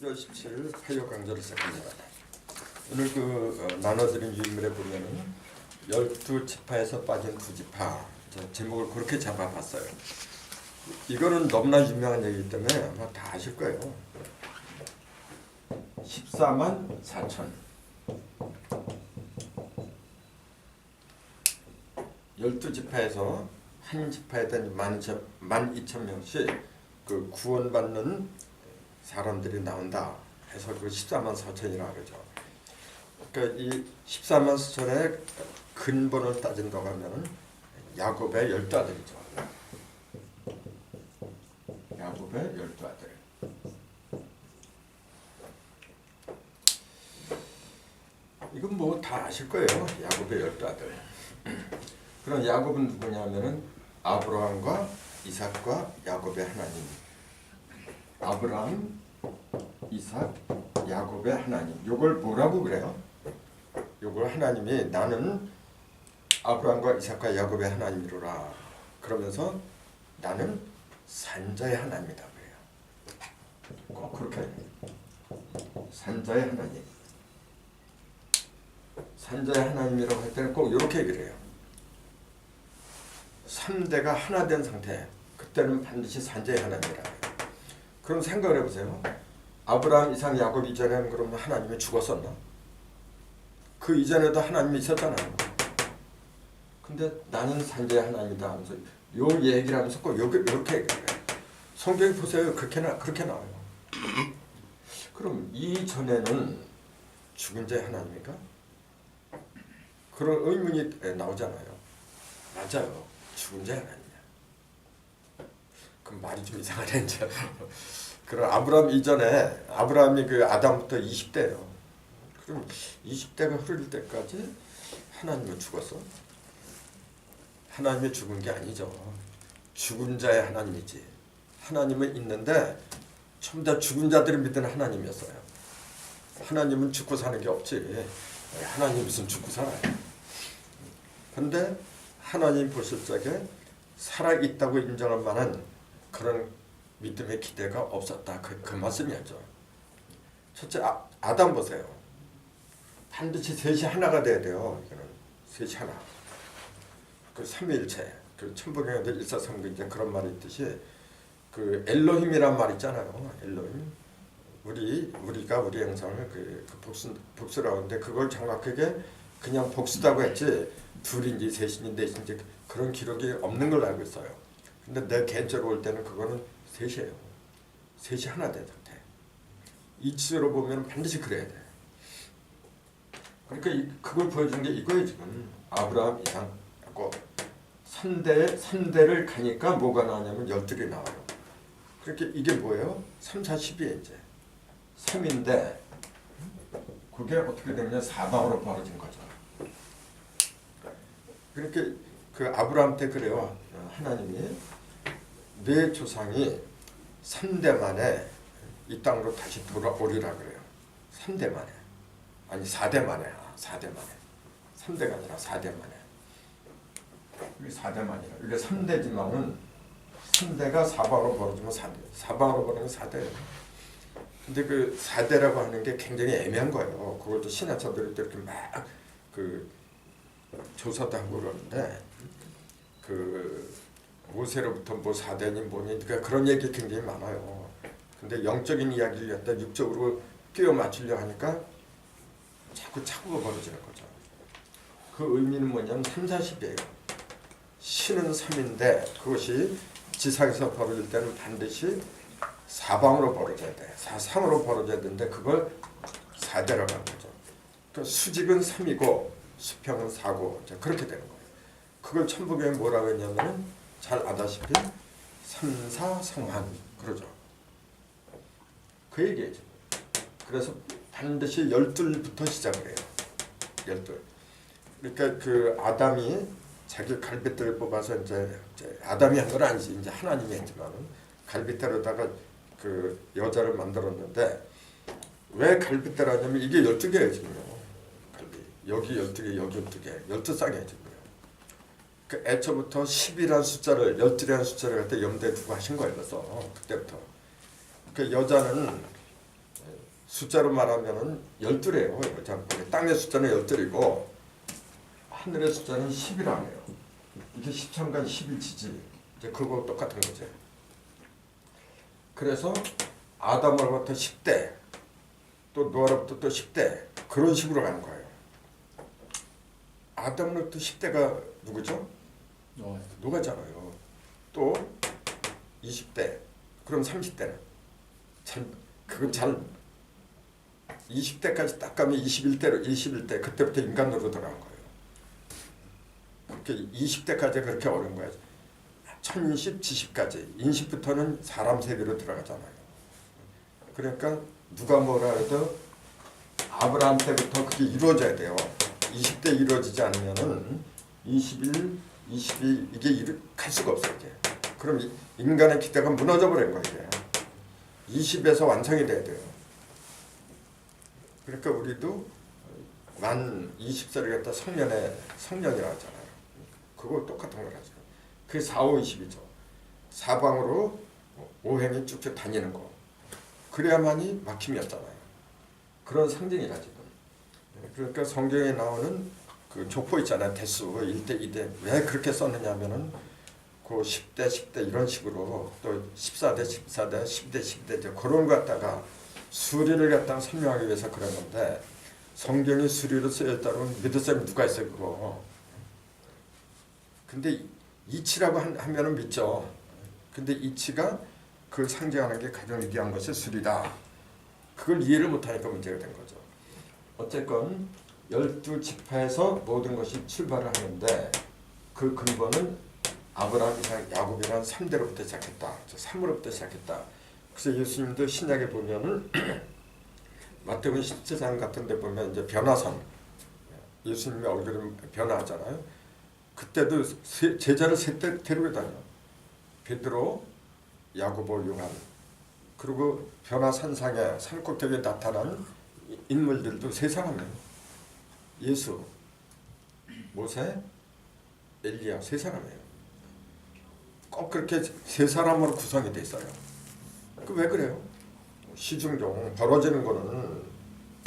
12월 17일 화요 강좌를 시작합니다. 오늘 나눠드린 유인물에 보면은 12지파에서 빠진 2지파 제목을 그렇게 잡아봤어요. 이거는 너무나 유명한 얘기이기 때문에 아마 다 아실 거예요. 14만 4천 12지파에서 한 지파에 대한 12,000명씩 그 구원받는 사람들이 나온다 해서 그 14만 4천이라고 그러죠. 그러니까 이 14만 4천의 근본을 따진다고 하면은 야곱의 12아들이죠. 야곱의 12아들. 이건 뭐 다 아실 거예요. 야곱의 12아들. 그럼 야곱은 누구냐면은 아브라함과 이삭과 야곱의 하나님. 아브라함, 이삭, 야곱의 하나님. 요걸 뭐라고 그래요? 요걸 하나님이 나는 아브라함과 이삭과 야곱의 하나님이로라. 그러면서 나는 산자의 하나님이다 그래요. 꼭 그렇게 산자의 하나님. 산자의 하나님이라고 할 때는 꼭 이렇게 얘기를 해요. 3대가 하나 된 상태. 그때는 반드시 산자의 하나님이라 해요. 그럼 생각을 해보세요. 아브라함, 이삭, 야곱 이전에는 그러면 하나님이 죽었었나? 그 이전에도 하나님이 있었잖아요. 근데 나는 산자의 하나님이다 하면서 요 얘기를 하면서 꼭 이렇게 얘기해요. 성경에 보세요. 그렇게 나와요. 그럼 이전에는 죽은 자의 하나님입니까? 그런 의문이 나오잖아요. 맞아요. 죽은 자의 하나님. 그럼 말이 좀 이상하네 이제. 그럼 아브라함 이전에 아브라함이 그 아담부터 20대예요. 그럼 20대가 흐를 때까지 하나님은 죽었어? 하나님이 죽은 게 아니죠. 죽은 자의 하나님이지. 하나님은 있는데 전부 다 죽은 자들이 믿는 하나님이었어요. 하나님은 죽고 사는 게 없지. 하나님 무슨 죽고 살아요. 근데 하나님 보실 적에 살아있다고 인정할 만한 그런 믿음의 기대가 없었다. 그 말씀이었죠. 첫째 아담 보세요. 반드시 셋이 하나가 돼야 돼요. 이거는 셋이 하나. 그 삼위일체. 그 천부경에도 일사삼구 이제 그런 말이 있듯이 그 엘로힘이란 말 있잖아요. 엘로힘. 우리가 우리 형상을 복수라고 하는데 그걸 정확하게 그냥 복수다고 했지 둘인지 셋인지 넷인지 그런 기록이 없는 걸로 알고 있어요. 근데 내 개인적으로 볼 때는 그거는 셋이에요. 셋이 하나 된 상태. 이치로 보면 반드시 그래야 돼. 그러니까 그걸 보여준 게 이거예요 지금. 아브라함, 이삭, 야곱 3대를 가니까 뭐가 나오냐면 12개 나와요. 그렇게 이게 뭐예요? 3, 4, 10이에요 이제. 3인데 그게 어떻게 되냐 4방으로 벌어진 거죠. 그렇게 그 아브라함 때 그래요. 하나님이 내 조상이 3대 만에 이 땅으로 다시 돌아오리라 그래요. 3대 만에. 아니 4대 만에. 4대 만에. 3대가 아니라 4대 만에. 이게 4대 만이라. 이게 3대지만은 3대가 4방으로 벌어지면 4대. 4방으로 벌어지면 4대예요. 근데 그 4대라고 하는 게 굉장히 애매한 거예요. 그것도 신학자들이 이렇게 막 조사도 하고 그러는데 모세로부터 뭐 4대니 뭐니 그러니까 그런 얘기 굉장히 많아요. 근데 영적인 이야기를 갖다 육적으로 끼워 맞추려 하니까 자꾸 착오가 벌어지는 거죠. 그 의미는 뭐냐면 3, 40이에요. 신은 3인데 그것이 지상에서 벌어질 때는 반드시 4방으로 벌어져야 돼. 4상으로 벌어져야 되는데 그걸 4대라고 하는 거죠. 그러니까 수직은 3이고 수평은 4고 그렇게 되는 거예요. 그걸 천부경에 뭐라고 했냐면 잘 아다시피 3, 4, 성한 그러죠. 그 얘기죠. 그래서 반드시 12부터 시작을 해요. 12. 그러니까 그 아담이 자기 갈빗대를 뽑아서 이제 아담이 한 건 아니지. 이제 하나님이 했지만은 갈빗대로다가 그 여자를 만들었는데 왜 갈빗대를 하냐면 이게 12개예요 지금요. 여기 12개, 여기 12개, 12쌍이에요 지금. 그 애초부터 10이라는 숫자를 12라는 숫자를 갖다 염두에 두고 하신 거예요. 그래서 그때부터 그 여자는 숫자로 말하면은 12래요. 자, 땅의 숫자는 12이고 하늘의 숫자는 10이라네요. 이게 10천간 10일치지. 이제 그거 똑같은 거죠. 그래서 아담으로부터 10대, 또 노아로부터 또 10대, 그런 식으로 가는 거예요. 아담으로부터 10대가 누구죠? 노아잖아요. 또 20대, 그럼 30대는 그건 잘 20대까지 딱 가면 21대 그때부터 인간으로 돌아간 거예요. 그렇게 20대까지 그렇게 어려운 거예요. 천인십, 지십까지. 인십부터는 사람 세계로 들어가잖아요. 그러니까 누가 뭐라 해도 아브라함 때부터 그게 이루어져야 돼요. 20대 이루어지지 않으면은 21, 22 이게 갈 수가 없어요. 이게. 그럼 인간의 기대가 무너져 버린 거예요. 20에서 완성이 돼야 돼요. 그러니까 우리도 만 20살이 갖다 성년이라고 하잖아요. 그거 똑같은 거라죠. 그게 4, 5, 20이죠. 사방으로 오행이 쭉쭉 다니는 거. 그래야만이 막힘이 없잖아요. 그런 상징이라 지금. 그러니까 성경에 나오는 그 족보 있잖아요. 대수 1대, 2대. 왜 그렇게 썼느냐 하면은 그 10대, 10대 이런 식으로 또 14대, 14대, 10대, 10대 그런 거 갖다가 수리를 갖다가 설명하기 위해서 그런 건데 성경이 수리로 쓰였다면 믿을 사람이 누가 있어요 그거. 근데 이치라고 하면은 믿죠. 근데 이치가 그걸 상징하는 게 가장 위대한 것이 수리다. 그걸 이해를 못하니까 문제가 된 거죠. 어쨌건 12지파에서 모든 것이 출발을 하는데 그 근본은 아브라함, 이삭, 야곱이라는 3대로부터 시작했다. 3으로부터 시작했다. 그래서 예수님도 신약에 보면은 마태복음 17장 같은 데 보면 이제 변화선 예수님의 얼굴이 변화하잖아요. 그때도 제자를 셋 데리고 다녀. 베드로, 야고보, 요한. 그리고 변화산상에 산꼭대기에 나타난 인물들도 세 사람이에요. 예수, 모세, 엘리야 세 사람이에요. 꼭 그렇게 세 사람으로 구성이 돼 있어요. 그 왜 그래요? 시중종 벌어지는 거는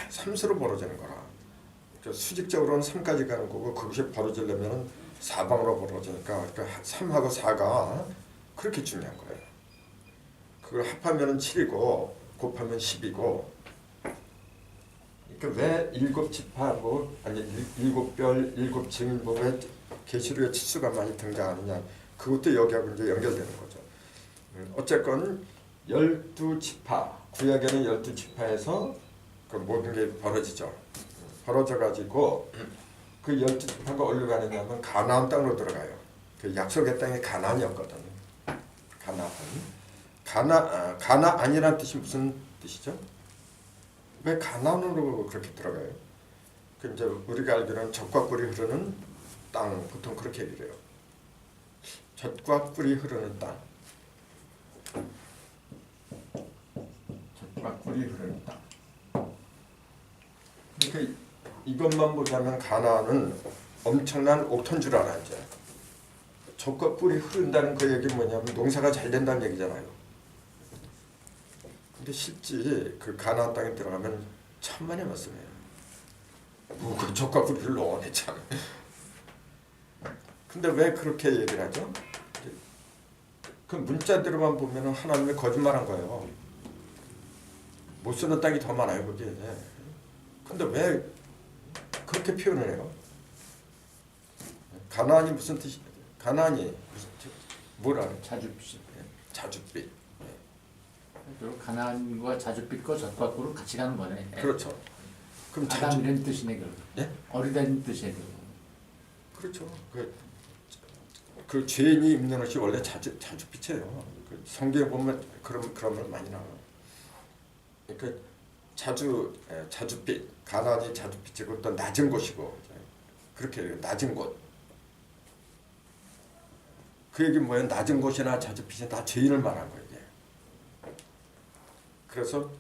삼수로 벌어지는 거라. 수직적으로는 3까지 가는 거고 그것이 벌어지려면 사방으로 벌어지니까 그러니까 3하고 4가 그렇게 중요한 거예요. 그걸 합하면 7이고 곱하면 10이고 그러니까 왜 7지파 뭐 아니 7별 7증인 뭐왜 계시록에 치수가 많이 등장하느냐 그것도 여기하고 이제 연결되는 거죠. 어쨌건 12지파 구약에는 12지파에서 그 모든 게 벌어지죠. 벌어져 가지고 그 12지파가 어디로 가느냐면 가나안 땅으로 들어가요. 그 약속의 땅이 가나안이었거든요. 가나안이라는 뜻이 무슨 뜻이죠? 왜 가나안으로 그렇게 들어가요? 그 이제 우리가 알기로는 젖과 꿀이 흐르는 땅 보통 그렇게 얘기해요. 젖과 꿀이 흐르는 땅. 젖과 꿀이 흐르는 땅. 그러니까 이것만 보자면 가나안은 엄청난 옥토인 줄 알아 이제. 젖과 꿀이 흐른다는 그 얘기는 뭐냐면 농사가 잘 된다는 얘기잖아요. 근데 실제 그 가나안 땅에 들어가면 천만의 말씀이에요. 그 젖과 꿀이 흘러오네 참. 근데 왜 그렇게 얘기를 하죠? 그 문자대로만 보면 하나님이 거짓말한 거예요. 못 쓰는 땅이 더 많아요 그게. 근데 왜 그렇게 표현을 해요? 가나안이 무슨 뜻이? 가나안이 무슨 뭐라 그래? 자줏빛. 자줏빛. 가나안과 자줏빛과 젖과 꿀은 같이 가는 거네. 그렇죠. 그럼 아담이라는 뜻이네 결국. 예? 어리다는 뜻이에요. 그렇죠. 그 죄인이 입는 옷이 원래 자줏빛이에요. 그 성경에 보면 그런 말 많이 나와요. 그러니까 자줏빛, 가나안이 자줏빛이고 또 낮은 곳이고 그렇게 낮은 곳. 그 얘기 뭐예요? 낮은 곳이나 자줏빛이 다 죄인을 말한 거예요. 이게. 그래서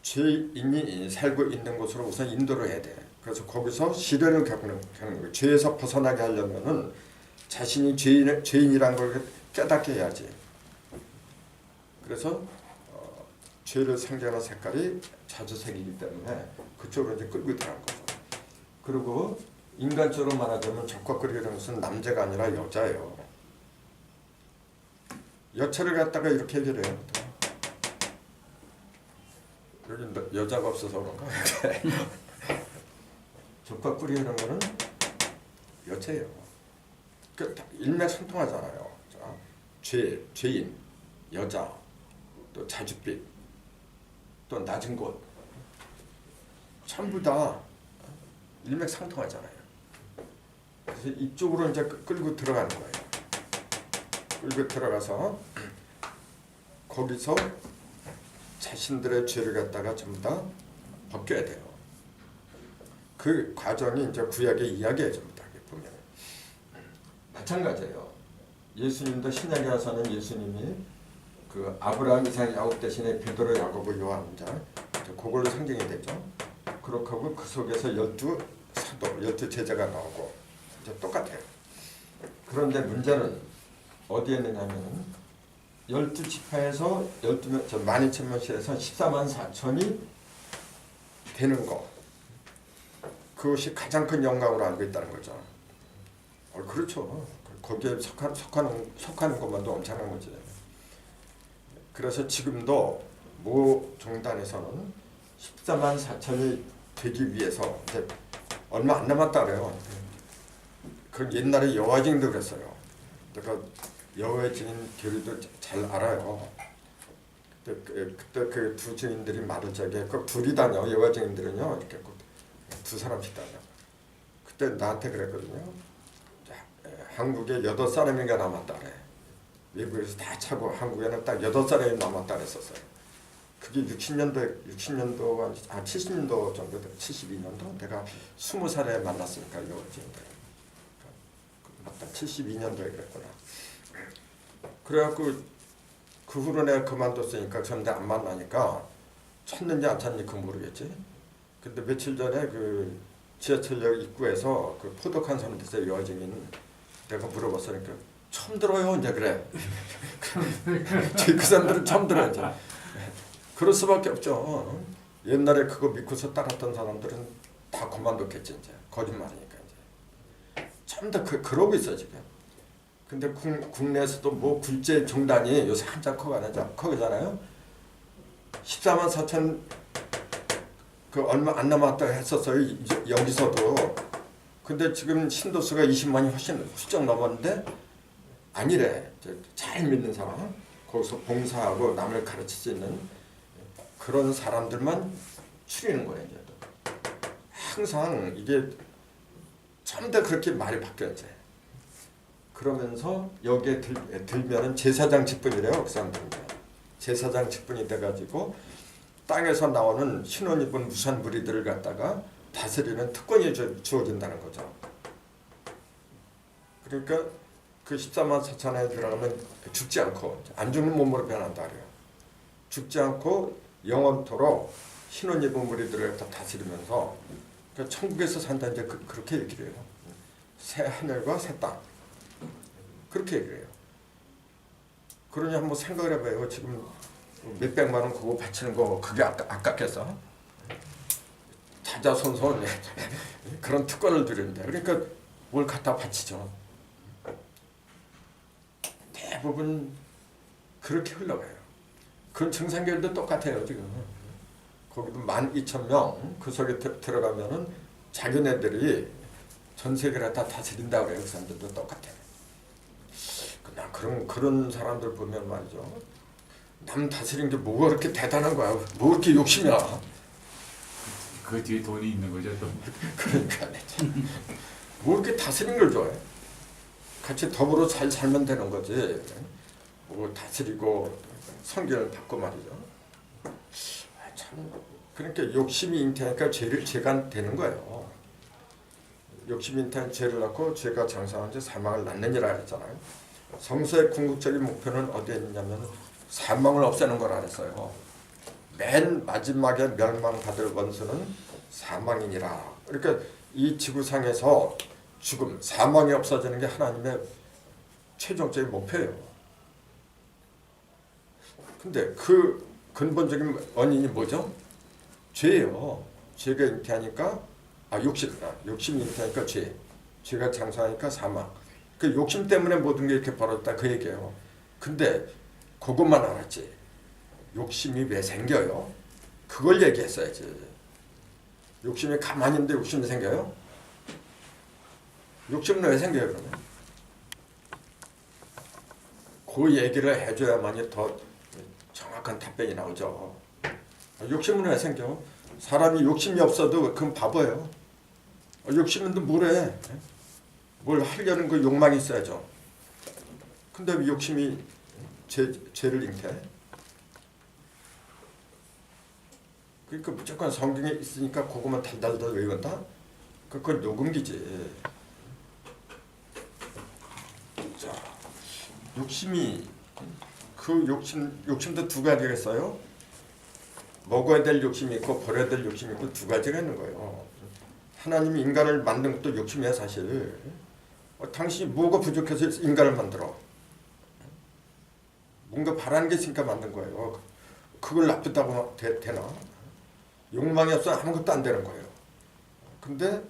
죄인이 살고 있는 곳으로 우선 인도를 해야 돼. 그래서 거기서 시련을 겪는 거예요. 죄에서 벗어나게 하려면은 자신이 죄인이라는 걸 깨닫게 해야지. 그래서 죄를 상징하는 색깔이 자주색이기 때문에 그쪽으로 이제 끌고 들어간 거죠. 그리고 인간적으로 말하자면 적과거리라는 것은 남자가 아니라 여자예요. 여체를 갖다가 이렇게 얘기를 해요. 여기 여자가 없어서 그런가? 적과거리라는 거는 여체예요. 그 일맥상통하잖아요. 죄인, 여자, 또 자줏빛, 또 낮은 곳, 전부 다 일맥상통하잖아요. 그래서 이쪽으로 이제 끌고 들어가는 거예요. 끌고 들어가서 거기서 자신들의 죄를 갖다가 전부 다 벗겨야 돼요. 그 과정이 이제 구약의 이야기에 전부 다 보면 마찬가지예요. 예수님도 신약에 와서는 예수님이 그 아브라함, 이삭, 야곱 대신에 베드로, 야고보, 요한 자 그걸로 상징이 되죠. 그렇게 하고 그 속에서 12 사도, 12 제자가 나오고 이제 똑같아요. 그런데 문제는 어디에 있느냐면 12지파에서 12명, 12,000명씩에서 14만 4천이 되는 거, 그것이 가장 큰 영광으로 알고 있다는 거죠. 그렇죠. 거기에 속하는 것만도 엄청난 거지. 그래서 지금도 모 종단에서는 14만 4천이 되기 위해서 이제 얼마 안 남았다 그래요. 그 옛날에 여호와 증인도 그랬어요. 내가 여호와 증인 교리도 잘 알아요. 그때 그 두 증인들이 말을 적에 그 둘이 다녀. 여호와 증인들은요 이렇게 두 사람씩 다녀. 그때 나한테 그랬거든요. 한국에 8사람인가 남았다 그래. 외국에서 다 차고 한국에는 딱 8사람이 남았다 그랬었어요. 그게 60년도, 70년도 정도 돼. 72년도? 내가 20살에 만났으니까 이거지. 맞다. 72년도에 그랬구나. 그래갖고 그 후로 내가 그만뒀으니까 그런데 안 만나니까 찾는지 안 찾는지 그건 모르겠지. 근데 며칠 전에 그 지하철역 입구에서 그 포독한 사람 됐어요. 여증인. 내가 물어봤으니까 처음 들어요. 이제 그래. 그 사람들은 처음 들어요. 이제. 그럴 수밖에 없죠. 옛날에 그거 믿고서 따랐던 사람들은 다 그만뒀겠지. 이제 거짓말이니까 이제. 참 더 그러고 있어 지금. 근데 국내에서도 뭐 굴제 종단이 요새 한참 커가잖아요. 14만 4천 그 얼마 안 남았다 했었어요. 여기서도. 근데 지금 신도수가 20만이 훌쩍 넘었는데 아니래. 잘 믿는 사람, 거기서 봉사하고 남을 가르칠 수 있는 그런 사람들만 추리는 거예요. 이제. 항상 이게 참 더 그렇게 말이 바뀌었지. 그러면서 여기에 들면은 제사장 직분이래요. 그 사람들은. 제사장 직분이 돼가지고 땅에서 나오는 신혼 입은 무산 무리들을 갖다가 다스리는 특권이 주어진다는 거죠. 그러니까 그 14만 4천에 들어가면 죽지 않고 안 죽는 몸으로 변한다 그래요. 죽지 않고 영원토록 신혼 입은 무리들을 다스리면서 그러니까 천국에서 산다 이제 그렇게 얘기를 해요. 새 하늘과 새 땅. 그렇게 얘기를 해요. 그러니 한번 생각을 해봐요. 지금 몇백만 원 그거 바치는 거 그게 아깝겠어? 자자손손 그런 특권을 드리는데 그러니까 뭘 갖다 바치죠. 대부분 그렇게 흘러가요. 그건 증상교회도 똑같아요. 지금 거기도 12,000명 그 속에 들어가면은 자기네들이 전 세계를 다 다스린다고 해요. 그 사람들도 똑같아요. 그냥 그런 사람들 보면 말이죠. 남 다스리는 게 뭐가 그렇게 대단한 거야. 뭐 그렇게 욕심이야. 그 뒤에 돈이 있는 거죠 또. 그러니까 뭐 이렇게 다스리는 걸 좋아해. 같이 더불어 잘 살면 되는 거지. 뭐 다스리고 성경을 받고 말이죠. 참 그러니까 욕심이 잉태하니까 죄가 되는 거예요. 욕심이 잉태한 죄를 낳고 죄가 장성한 지 사망을 낳느니라 했잖아요. 성서의 궁극적인 목표는 어디에 있냐면 사망을 없애는 거라 했어요. 맨 마지막에 멸망받을 원수는 사망이니라. 그러니까 이 지구상에서 죽음, 사망이 없어지는 게 하나님의 최종적인 목표예요. 근데 그 근본적인 원인이 뭐죠? 죄예요. 죄가 잉태하니까 욕심이 잉태하니까 죄. 죄가 장사하니까 사망. 그 욕심 때문에 모든 게 이렇게 벌어졌다 그 얘기예요. 근데 그것만 알았지. 욕심이 왜 생겨요? 그걸 얘기했어야지. 욕심이 가만히 있는데 욕심이 생겨요? 욕심은 왜 생겨요 그러면? 그 얘기를 해줘야만이 더 정확한 답변이 나오죠. 욕심은 왜 생겨? 사람이 욕심이 없어도 그건 바보예요. 욕심은 뭘 해? 뭘 하려는 그 욕망이 있어야죠. 근데 왜 욕심이 죄를 잉태해? 그러니까 무조건 성경에 있으니까 그것만 달달달 외운다? 그건 녹음기지. 자, 욕심이 그 욕심도 두 가지가 있어요. 먹어야 될 욕심이 있고 버려야 될 욕심이 있고 두 가지가 있는 거예요. 하나님이 인간을 만든 것도 욕심이야 사실. 당신이 뭐가 부족해서 인간을 만들어? 뭔가 바라는 게 있으니까 만든 거예요. 그걸 나쁘다고 되나? 욕망이 없으면 아무것도 안 되는 거예요. 근데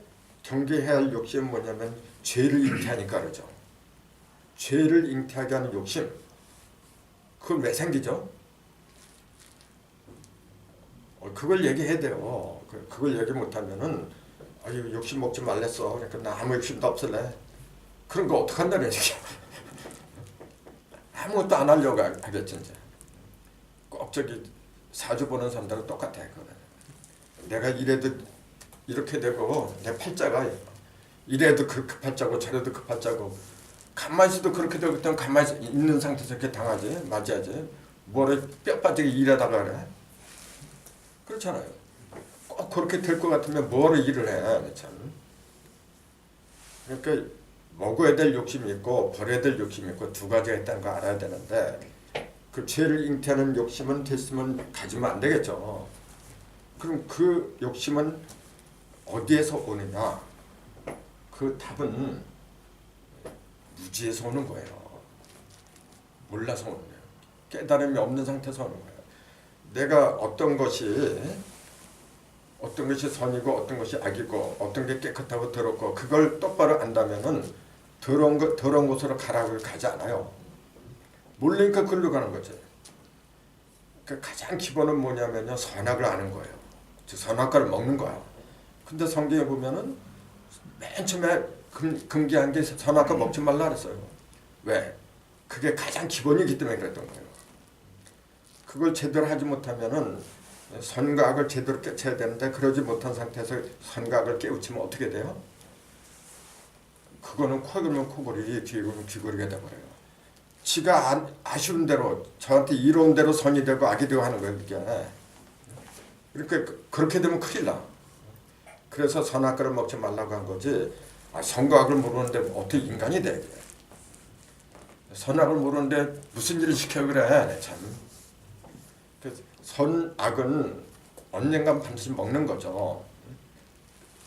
경계해야 할 욕심은 뭐냐면 죄를 잉태하니까 그러죠. 죄를 잉태하게 하는 욕심. 그건 왜 생기죠? 그걸 얘기해야 돼요. 그걸 얘기 못하면은 욕심 먹지 말랬어. 그러니까 나 아무 욕심도 없을래. 그런 거 어떡한다는 얘기야. 아무것도 안 하려고 하겠지 이제. 꼭 저기 사주 보는 사람들은 똑같아. 내가 이래도 이렇게 되고 내 팔자가 이래도 급팔자고 저래도 급팔자고 가만히 있어도 그렇게 되고 그때는 가만히 있는 상태에서 이렇게 당하지 맞아야지. 뭐를 뼈 빠지게 일하다가 그래. 그렇잖아요. 꼭 그렇게 될 것 같으면 뭐를 일을 해. 참. 그러니까 먹어야 될 욕심이 있고 버려야 될 욕심이 있고 두 가지가 있다는 거 알아야 되는데 그 죄를 잉태하는 욕심은 됐으면 가지면 안 되겠죠. 그럼 그 욕심은 어디에서 오느냐? 그 답은 무지에서 오는 거예요. 몰라서 오는 거예요. 깨달음이 없는 상태에서 오는 거예요. 내가 어떤 것이 선이고 어떤 것이 악이고 어떤 게 깨끗하고 더럽고 그걸 똑바로 안다면은 더러운 곳으로 가라고 가지 않아요. 모르니까 글로 가는 거지. 그 가장 기본은 뭐냐면요, 선악을 아는 거예요. 즉 선악과를 먹는 거야. 근데 성경에 보면은 맨 처음에 금기한 게 선악과 먹지 말라 그랬어요. 왜? 그게 가장 기본이기 때문에 그랬던 거예요. 그걸 제대로 하지 못하면은 선과 악을 제대로 깨쳐야 되는데 그러지 못한 상태에서 선과 악을 깨우치면 어떻게 돼요? 그거는 코 걸면 코골이, 귀 걸면 귀걸이가 돼버려요. 지가 아쉬운 대로 저한테 이로운 대로 선이 되고 악이 되고 하는 거예요. 그게. 그러니까 그렇게 되면 큰일 나. 그래서 선악과를 먹지 말라고 한 거지. 선과 악을 모르는데 어떻게 인간이 돼? 선악을 모르는데 무슨 일을 시켜 그래? 참. 선악은 언젠간 반드시 먹는 거죠.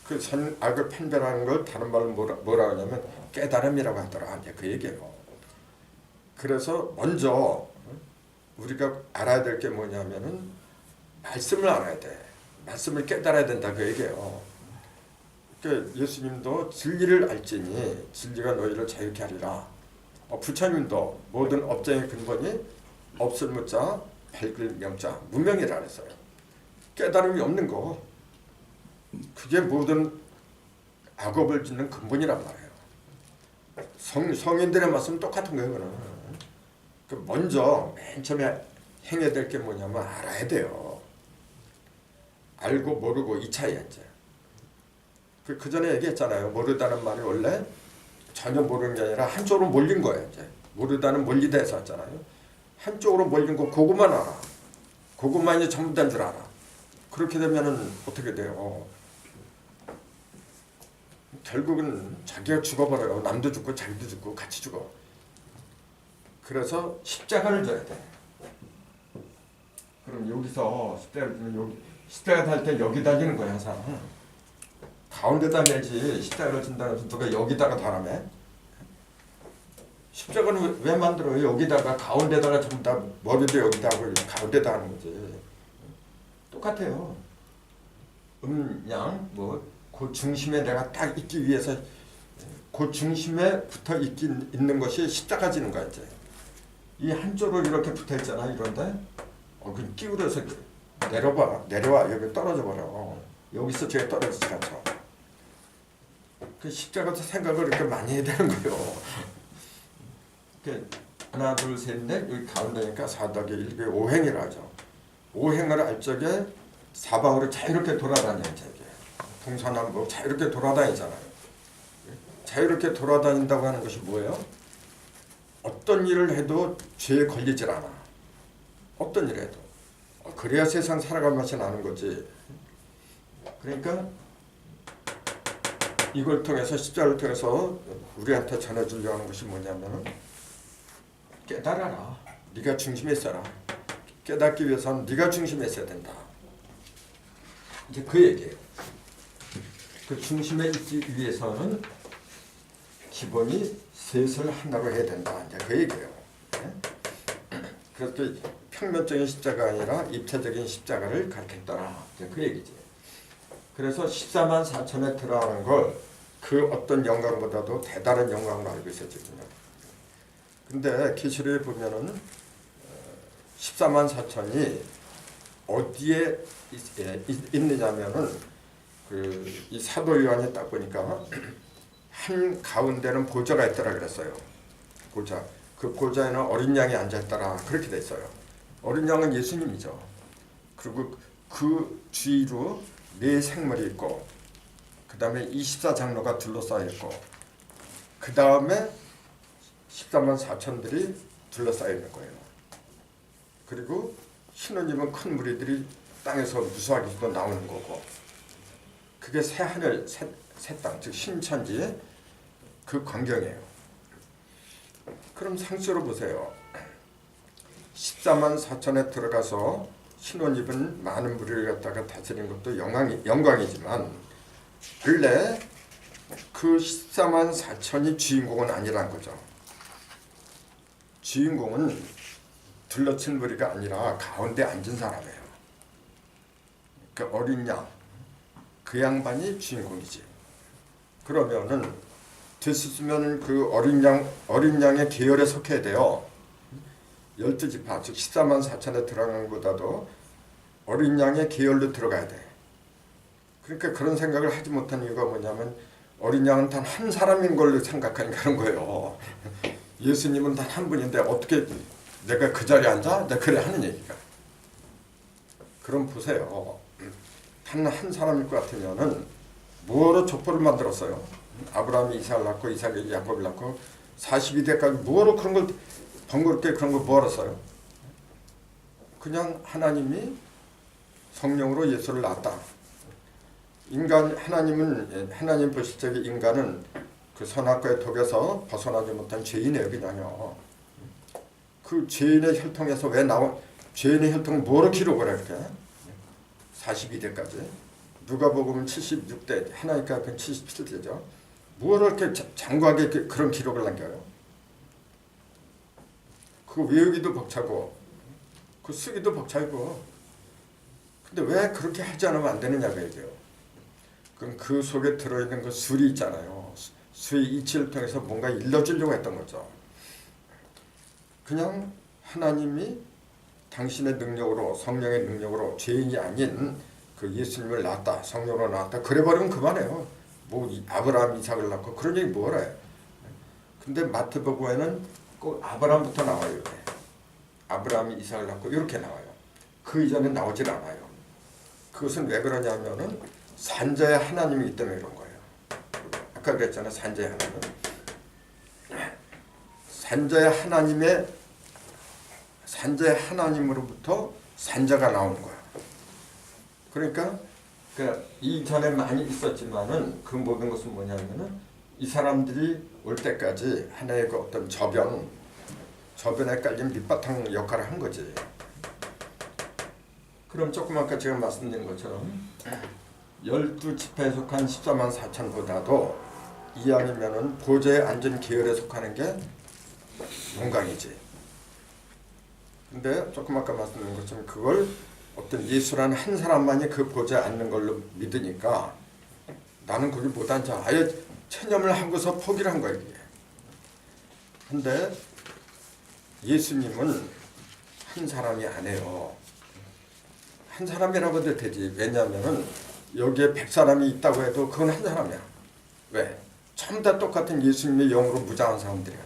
그 선악을 판별하는 걸 다른 말로 뭐라 하냐면 깨달음이라고 하더라. 이제 그 얘기예요. 그래서 먼저 우리가 알아야 될 게 뭐냐면은 말씀을 알아야 돼. 말씀을 깨달아야 된다 그 얘기예요. 그러니까 예수님도 진리를 알지니 진리가 너희를 자유케 하리라. 부처님도 모든 업장의 근본이 없을 무자 밝을 명자 무명이라 그랬어요. 깨달음이 없는 거 그게 모든 악업을 짓는 근본이란 말이에요. 성인들의 말씀은 똑같은 거예요. 그는 먼저 맨 처음에 행해야 될 게 뭐냐면 알아야 돼요. 알고 모르고 이 차이야 이제. 그 전에 얘기했잖아요. 모르다는 말이 원래 전혀 모르는 게 아니라 한쪽으로 몰린 거예요. 이제 모르다는 몰리다 해서 왔잖아요. 한쪽으로 몰린 거 그것만 알아. 그것만 이제 전부 된 줄 알아. 그렇게 되면은 어떻게 돼요? 결국은 자기가 죽어버려요. 남도 죽고 자기도 죽고 같이 죽어. 그래서 십자가를 져야 돼. 그럼 여기서 십자가를 지면 여기 십자가 달 때 여기 달리는 거야 항상. 가운데다 매지 십자가를 진다고 해서 누가 여기다가 달아매? 십자가는 왜 만들어요? 여기다가 가운데다가 전부 다 머리도 여기다 하고 가운데다 하는 거지. 똑같아요. 양, 그 중심에 내가 딱 있기 위해서 그 중심에 붙어 있는 것이 십자가 지는 거야 이제. 이 한쪽으로 이렇게 붙어 있잖아 이런데, 그 끼우려서 내려와 여기 떨어져 버려. 여기서 저기 떨어지지 않죠. 그 십자가도 생각을 이렇게 많이 해야 되는 거예요. 하나 둘 셋 넷 여기 가운데니까 4 더하기 1 이게 5행이라 하죠. 5행을 알 적에 사방으로 자유롭게 돌아다녀야지. 동서남북 자유롭게 돌아다니잖아요. 자유롭게 돌아다닌다고 하는 것이 뭐예요? 어떤 일을 해도 죄에 걸리질 않아. 어떤 일을 해도. 그래야 세상 살아갈 맛이 나는 거지. 그러니까 이걸 통해서 십자가를 통해서 우리한테 전해주려고 하는 것이 뭐냐면은 깨달아라. 네가 중심에 있어라. 깨닫기 위해서는 네가 중심에 있어야 된다. 이제 그 얘기예요. 그 중심에 있기 위해서는 기본이 셋을 하나로 해야 된다. 이제 그 얘기예요. 그래서 평면적인 십자가 아니라 입체적인 십자가를 가르쳤더라. 이제 그 얘기지. 그래서 14만 4천에 들어가는 걸 그 어떤 영광보다도 대단한 영광으로 알고 있었거든요. 근데 계시록에 보면은 14만 4천이 어디에 있느냐면은 이 사도 요한이 딱 보니까 한 가운데는 보좌가 있더라 그랬어요. 보좌. 그 보좌에는 어린 양이 앉았더라 그렇게 돼 있어요. 어린 양은 예수님이죠. 그리고 그 주위로 4 생물이 있고, 그 다음에 24장로가 둘러싸여 있고, 그 다음에 14만 4천들이 둘러싸여 있는 거예요. 그리고 신우님은 큰 무리들이 땅에서 무수하게 또 나오는 거고, 그게 새 하늘, 새 땅, 즉 신천지의 그 광경이에요. 그럼 상수로 보세요. 14만 4천에 들어가서 신혼입은 많은 무리를 갖다가 다스린 것도 영광이지만 근래 그 14만 4천이 주인공은 아니란 거죠. 주인공은 둘러친 무리가 아니라 가운데 앉은 사람이에요. 그 어린 양, 그 양반이 주인공이지. 그러면은 됐으면 그 어린 양의 계열에 속해야 돼요. 12지파, 즉 14만 4천에 들어간 것보다도 어린 양의 계열로 들어가야 돼. 그러니까 그런 생각을 하지 못한 이유가 뭐냐면 어린 양은 단 한 사람인 걸로 생각하니까 그런 거예요. 예수님은 단 한 분인데 어떻게 내가 그 자리에 앉아? 내가 그래 하는 얘기가. 그럼 보세요. 단 한 사람일 것 같으면은 뭐로 족보를 만들었어요? 아브라함이 이삭을 낳고 이삭이 야곱을 낳고 42대까지 뭐로 그런 걸 번거롭게 그런 걸 뭐하러 써요? 그냥 하나님이 성령으로 예수를 낳았다. 하나님 보실 적에 인간은 그 선악과의 독에서 벗어나지 못한 죄인이에요, 그냥요. 그 죄인의 혈통에서 왜 죄인의 혈통을 뭐로 기록을 할게? 42대까지. 누가복음 76대, 하나님께 앞에 77대죠. 뭐로 이렇게 장구하게 그런 기록을 남겨요? 그 외우기도 벅차고, 그 쓰기도 벅차고. 근데 왜 그렇게 하지 않으면 안 되느냐고 얘기해요. 그럼 그 속에 들어있는 그 술이 있잖아요. 수의 이치를 통해서 뭔가 일러주려고 했던 거죠. 그냥 하나님이 당신의 능력으로, 성령의 능력으로 죄인이 아닌 그 예수님을 낳았다, 성령으로 낳았다. 그래버리면 그만해요. 뭐 아브라함, 이삭을 낳고 그런 얘기 뭐라 해. 근데 마태복음에는 꼭 아브라함부터 나와요. 이렇게. 아브라함이 이삭을 낳고 이렇게 나와요. 그 이전에 나오질 않아요. 그것은 왜 그러냐면은 산자의 하나님이기 때문에 그런 거예요. 아까 그랬잖아요. 산자의 하나님. 산자의 하나님으로부터 산자가 나오는 거야. 그러니까 이전에 많이 있었지만은 그 모든 것은 뭐냐면은 이 사람들이 올 때까지 하나의 그 어떤 저변에 깔린 밑바탕 역할을 한 거지. 그럼 조금 아까 제가 말씀드린 것처럼 12지파에 속한 14만 4천보다도 이왕이면은 보좌에 앉은 계열에 속하는 게 영광이지. 근데 조금 아까 말씀드린 것처럼 그걸 어떤 예수라는 한 사람만이 그 보좌에 앉는 걸로 믿으니까 나는 거기 못 앉아. 아예 체념을 하고서 포기를 한 거야 이게. 근데 예수님은 한 사람이 아니에요. 한 사람이라고 해도 되지. 왜냐하면은 여기에 100사람이 있다고 해도 그건 한 사람이야. 왜? 전부 다 똑같은 예수님의 영으로 무장한 사람들이야.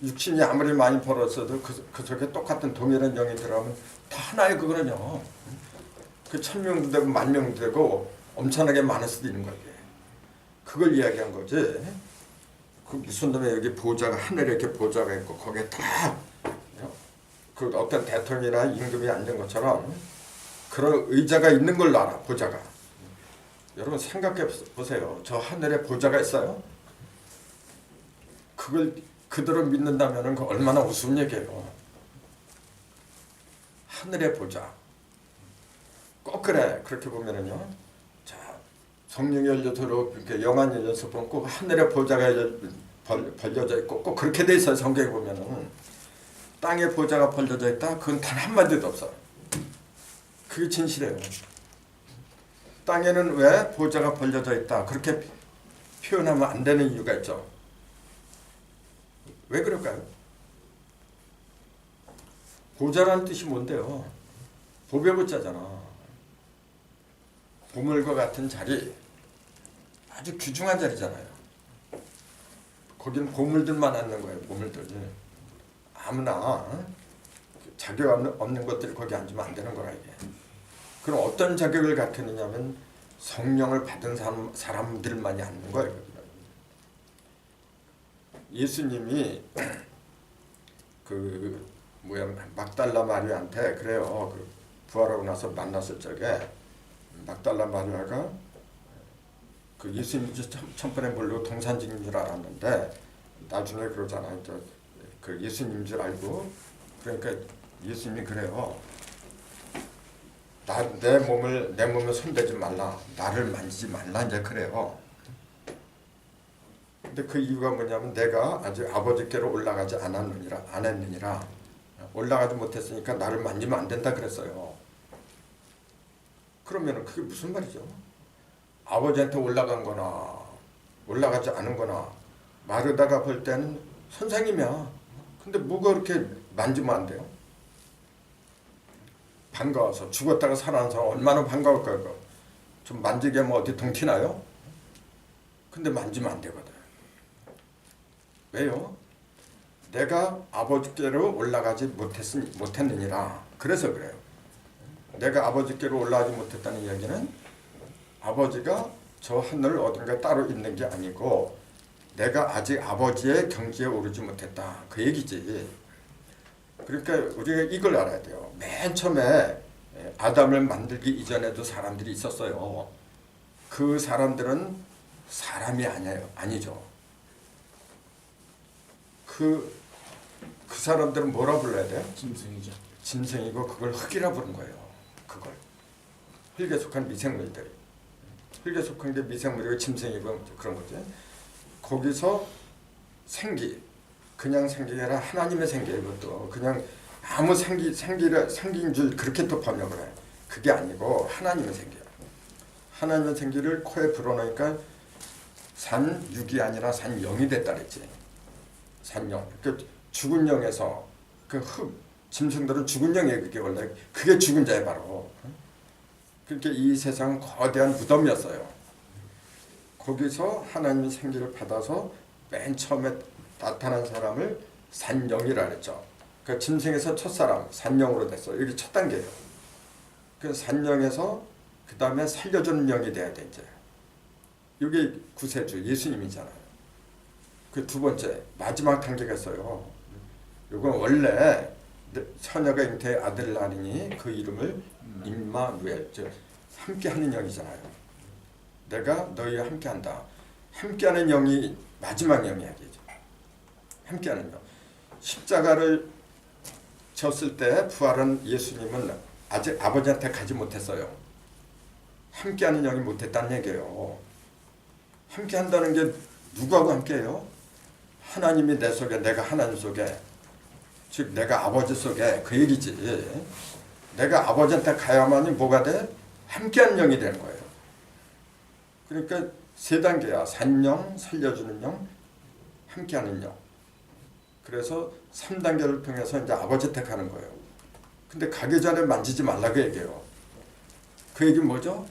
육신이 아무리 많이 벌었어도 그 속에 똑같은 동일한 영이 들어가면 다 하나의 그거는요. 그 1000명도 되고 10,000명도 되고 엄청나게 많을 수도 있는 거지. 그걸 이야기한 거지. 그 무슨 놈에 여기 보좌가 하늘에 이렇게 보좌가 있고 거기에 다 그 어떤 대통령이나 임금이 앉은 것처럼 그런 의자가 있는 걸로 알아. 보좌가. 여러분 생각해 보세요. 저 하늘에 보좌가 있어요? 그걸 그대로 믿는다면 그 얼마나 우스운 얘기예요. 하늘의 보좌. 꼭 그래. 그렇게 보면은요. 자, 성령이 열려서 이렇게 영안이 열려서 보면 꼭 하늘의 보좌가 벌려져 있고 꼭 그렇게 돼 있어요. 성경에 보면은. 땅에 보좌가 벌려져 있다? 그건 단 한마디도 없어. 그게 진실이에요. 땅에는 왜 보좌가 벌려져 있다? 그렇게 표현하면 안 되는 이유가 있죠. 왜 그럴까요? 보좌라는 뜻이 뭔데요? 보배 보자잖아. 보물과 같은 자리, 아주 귀중한 자리잖아요. 거기는 보물들만 앉는 거예요. 보물들. 아무나 자격 없는 것들이 거기 앉으면 안 되는 거라 이게. 그럼 어떤 자격을 갖추느냐면 성령을 받은 사람들만이 앉는 거예요. 예수님이 그 막달라 마리아한테 그래요. 그 부활하고 나서 만났을 적에 막달라 마리아가 그 예수님 천번에 모르고 동산직인 줄 알았는데 나중에 그러잖아요. 그 예수님인 줄 알고 그러니까 예수님이 그래요. 내 몸을 손대지 말라. 나를 만지지 말라 이제 그래요. 근데 그 이유가 뭐냐면 내가 아직 아버지께로 올라가지 않았느니라. 올라가지 못했으니까 나를 만지면 안 된다 그랬어요. 그러면은 그게 무슨 말이죠? 아버지한테 올라간 거나 올라가지 않은 거나 마르다가 볼 때는 선생님이야. 근데 뭐가 그렇게 만지면 안 돼요? 반가워서 죽었다가 살아난 사람 얼마나 반가울까요? 좀 만지게 하면 어디 동티나요? 근데 만지면 안 되거든. 왜요? 내가 아버지께로 올라가지 못했느니라. 그래서 그래요. 내가 아버지께로 올라가지 못했다는 이야기는 아버지가 저 하늘 어딘가 따로 있는 게 아니고 내가 아직 아버지의 경지에 오르지 못했다. 그 얘기지. 그러니까 우리가 이걸 알아야 돼요. 맨 처음에 아담을 만들기 이전에도 사람들이 있었어요. 그 사람들은 사람이 아니죠. 그 사람들은 뭐라 불러야 돼요? 짐승이죠. 짐승이고 그걸 흙이라 부른 거예요. 그걸. 흙에 속한 미생물들이. 흙에 속한 게 미생물이고 짐승이고 그런 거지. 거기서 생기, 그냥 생기가 아니라 하나님의 생기예요. 이것도 그냥 아무 생기인 줄 그렇게 또 번역을 해요. 그게 아니고 하나님의 생기야. 하나님의 생기를 코에 불어넣으니까 산육이 아니라 산영이 됐다 그랬지. 산영. 그 죽은 영에서 그 짐승들은 죽은 영이에요. 그게 원래 그게 죽은 자예요 바로. 그러니까 이 세상은 거대한 무덤이었어요. 거기서 하나님의 생기를 받아서 맨 처음에 나타난 사람을 산영이라 그랬죠. 그 짐승에서 첫사람 산영으로 됐어요. 여기 첫 단계예요. 그 산영에서 그 다음에 살려주는 영이 돼야 돼 이제. 이게 구세주 예수님이잖아요. 그 두 번째 마지막 단계가 있어요. 이건 원래 처녀가 잉태의 아들을 낳으니 그 이름을 임마누엘, 즉 함께하는 영이잖아요. 내가 너희와 함께한다. 함께하는 영이 마지막 영이야. 함께하는 영. 십자가를 졌을 때 부활한 예수님은 아직 아버지한테 가지 못했어요. 함께하는 영이 못했다는 얘기예요. 함께한다는 게 누구하고 함께해요? 하나님이 내 속에, 내가 하나님 속에, 즉 내가 아버지 속에, 그 얘기지. 내가 아버지한테 가야만이 뭐가 돼? 함께하는 영이 되는 거예요. 그러니까 세 단계야. 산영, 살려주는 영, 함께하는 영. 그래서 3단계를 통해서 이제 아버지 택하는 거예요. 근데 가기 전에 만지지 말라고 얘기해요. 그 얘기는 뭐죠?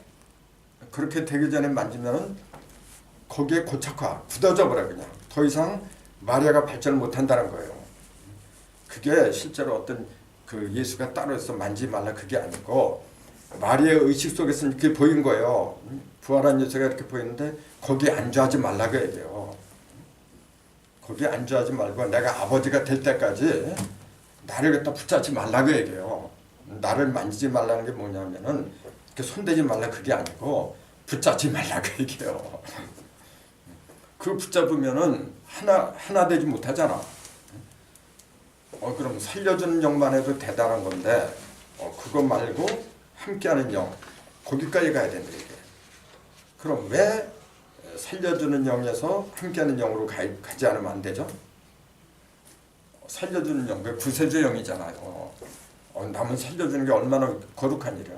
그렇게 되기 전에 만지면은 거기에 고착화, 굳어져 버려 그냥. 더 이상 마리아가 발전을 못한다는 거예요. 그게 실제로 어떤 그 예수가 따로 해서 만지지 말라 그게 아니고 마리아의 의식 속에서 이렇게 보인 거예요. 부활한 예수가 이렇게 보이는데 거기에 안주하지 말라고 얘기해요. 거기에 안주하지 말고 내가 아버지가 될 때까지 나를 갖다 붙잡지 말라고 얘기해요. 나를 만지지 말라는 게 뭐냐면은 이렇게 손대지 말라 그게 아니고 붙잡지 말라고 얘기해요. 그 붙잡으면은 하나 되지 못하잖아. 그럼 살려주는 영만 해도 대단한 건데 그거 말고 함께하는 영 거기까지 가야 된다 이게. 그럼 왜 살려주는 영에서 함께하는 영으로 가지 않으면 안 되죠? 살려주는 영, 그 구세주 영이잖아요. 남은 살려주는 게 얼마나 거룩한 일이야.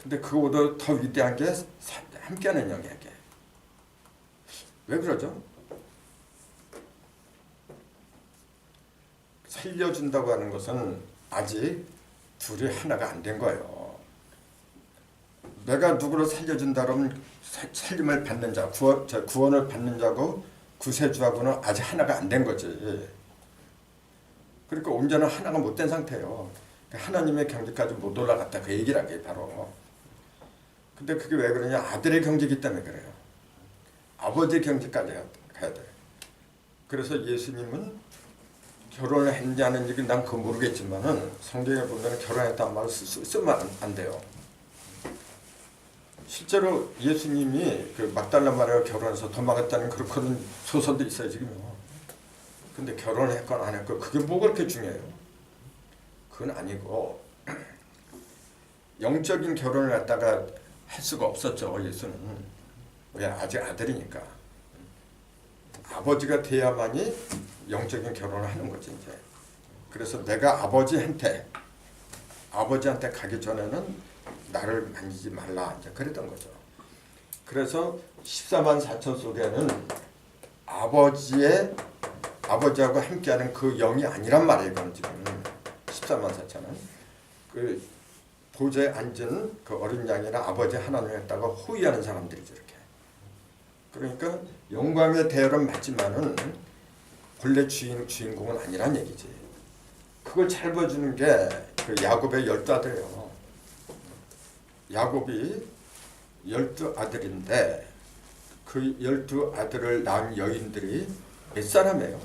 근데 그거보다 더 위대한 게 함께하는 영이야. 이게. 왜 그러죠? 살려준다고 하는 것은 아직 둘이 하나가 안 된 거예요. 내가 누구를 살려준다 그러면 살림을 받는 자, 구원을 받는 자고 구세주하고는 아직 하나가 안 된 거지. 그러니까 온전한 하나가 못 된 상태예요. 하나님의 경지까지 못 올라갔다 그 얘기란 게 바로. 근데 그게 왜 그러냐? 아들의 경지이기 때문에 그래요. 아버지의 경지까지 가야 돼. 그래서 예수님은 결혼을 했는지 안 했는지 난 그거 모르겠지만은 성경에 보면 결혼했다는 말을 쓰면 안 돼요. 실제로 예수님이 그 막달라 마리아가 결혼해서 도망갔다는 그런 소설도 있어요 지금요. 근데 결혼했건 안 했건 그게 뭐 그렇게 중요해요? 그건 아니고 영적인 결혼을 갖다가 할 수가 없었죠 예수는. 왜? 아직 아들이니까. 아버지가 돼야만이 영적인 결혼을 하는 거지 이제. 그래서 내가 아버지한테 가기 전에는 나를 만지지 말라 이제 그랬던 거죠. 그래서 14만 4천 속에는 아버지하고 함께하는 그 영이 아니란 말이에요. 이건 지금 14만 4천은 그 보좌에 앉은 그 어린 양이나 아버지 하나님을 갖다가 호위하는 사람들이죠 이렇게. 그러니까 영광의 대열은 맞지만은 본래 주인공은 아니란 얘기지. 그걸 잘 보여주는 게 그 야곱의 12아들이에요. 야곱이 12아들인데 그 12아들을 낳은 여인들이 몇 사람이에요?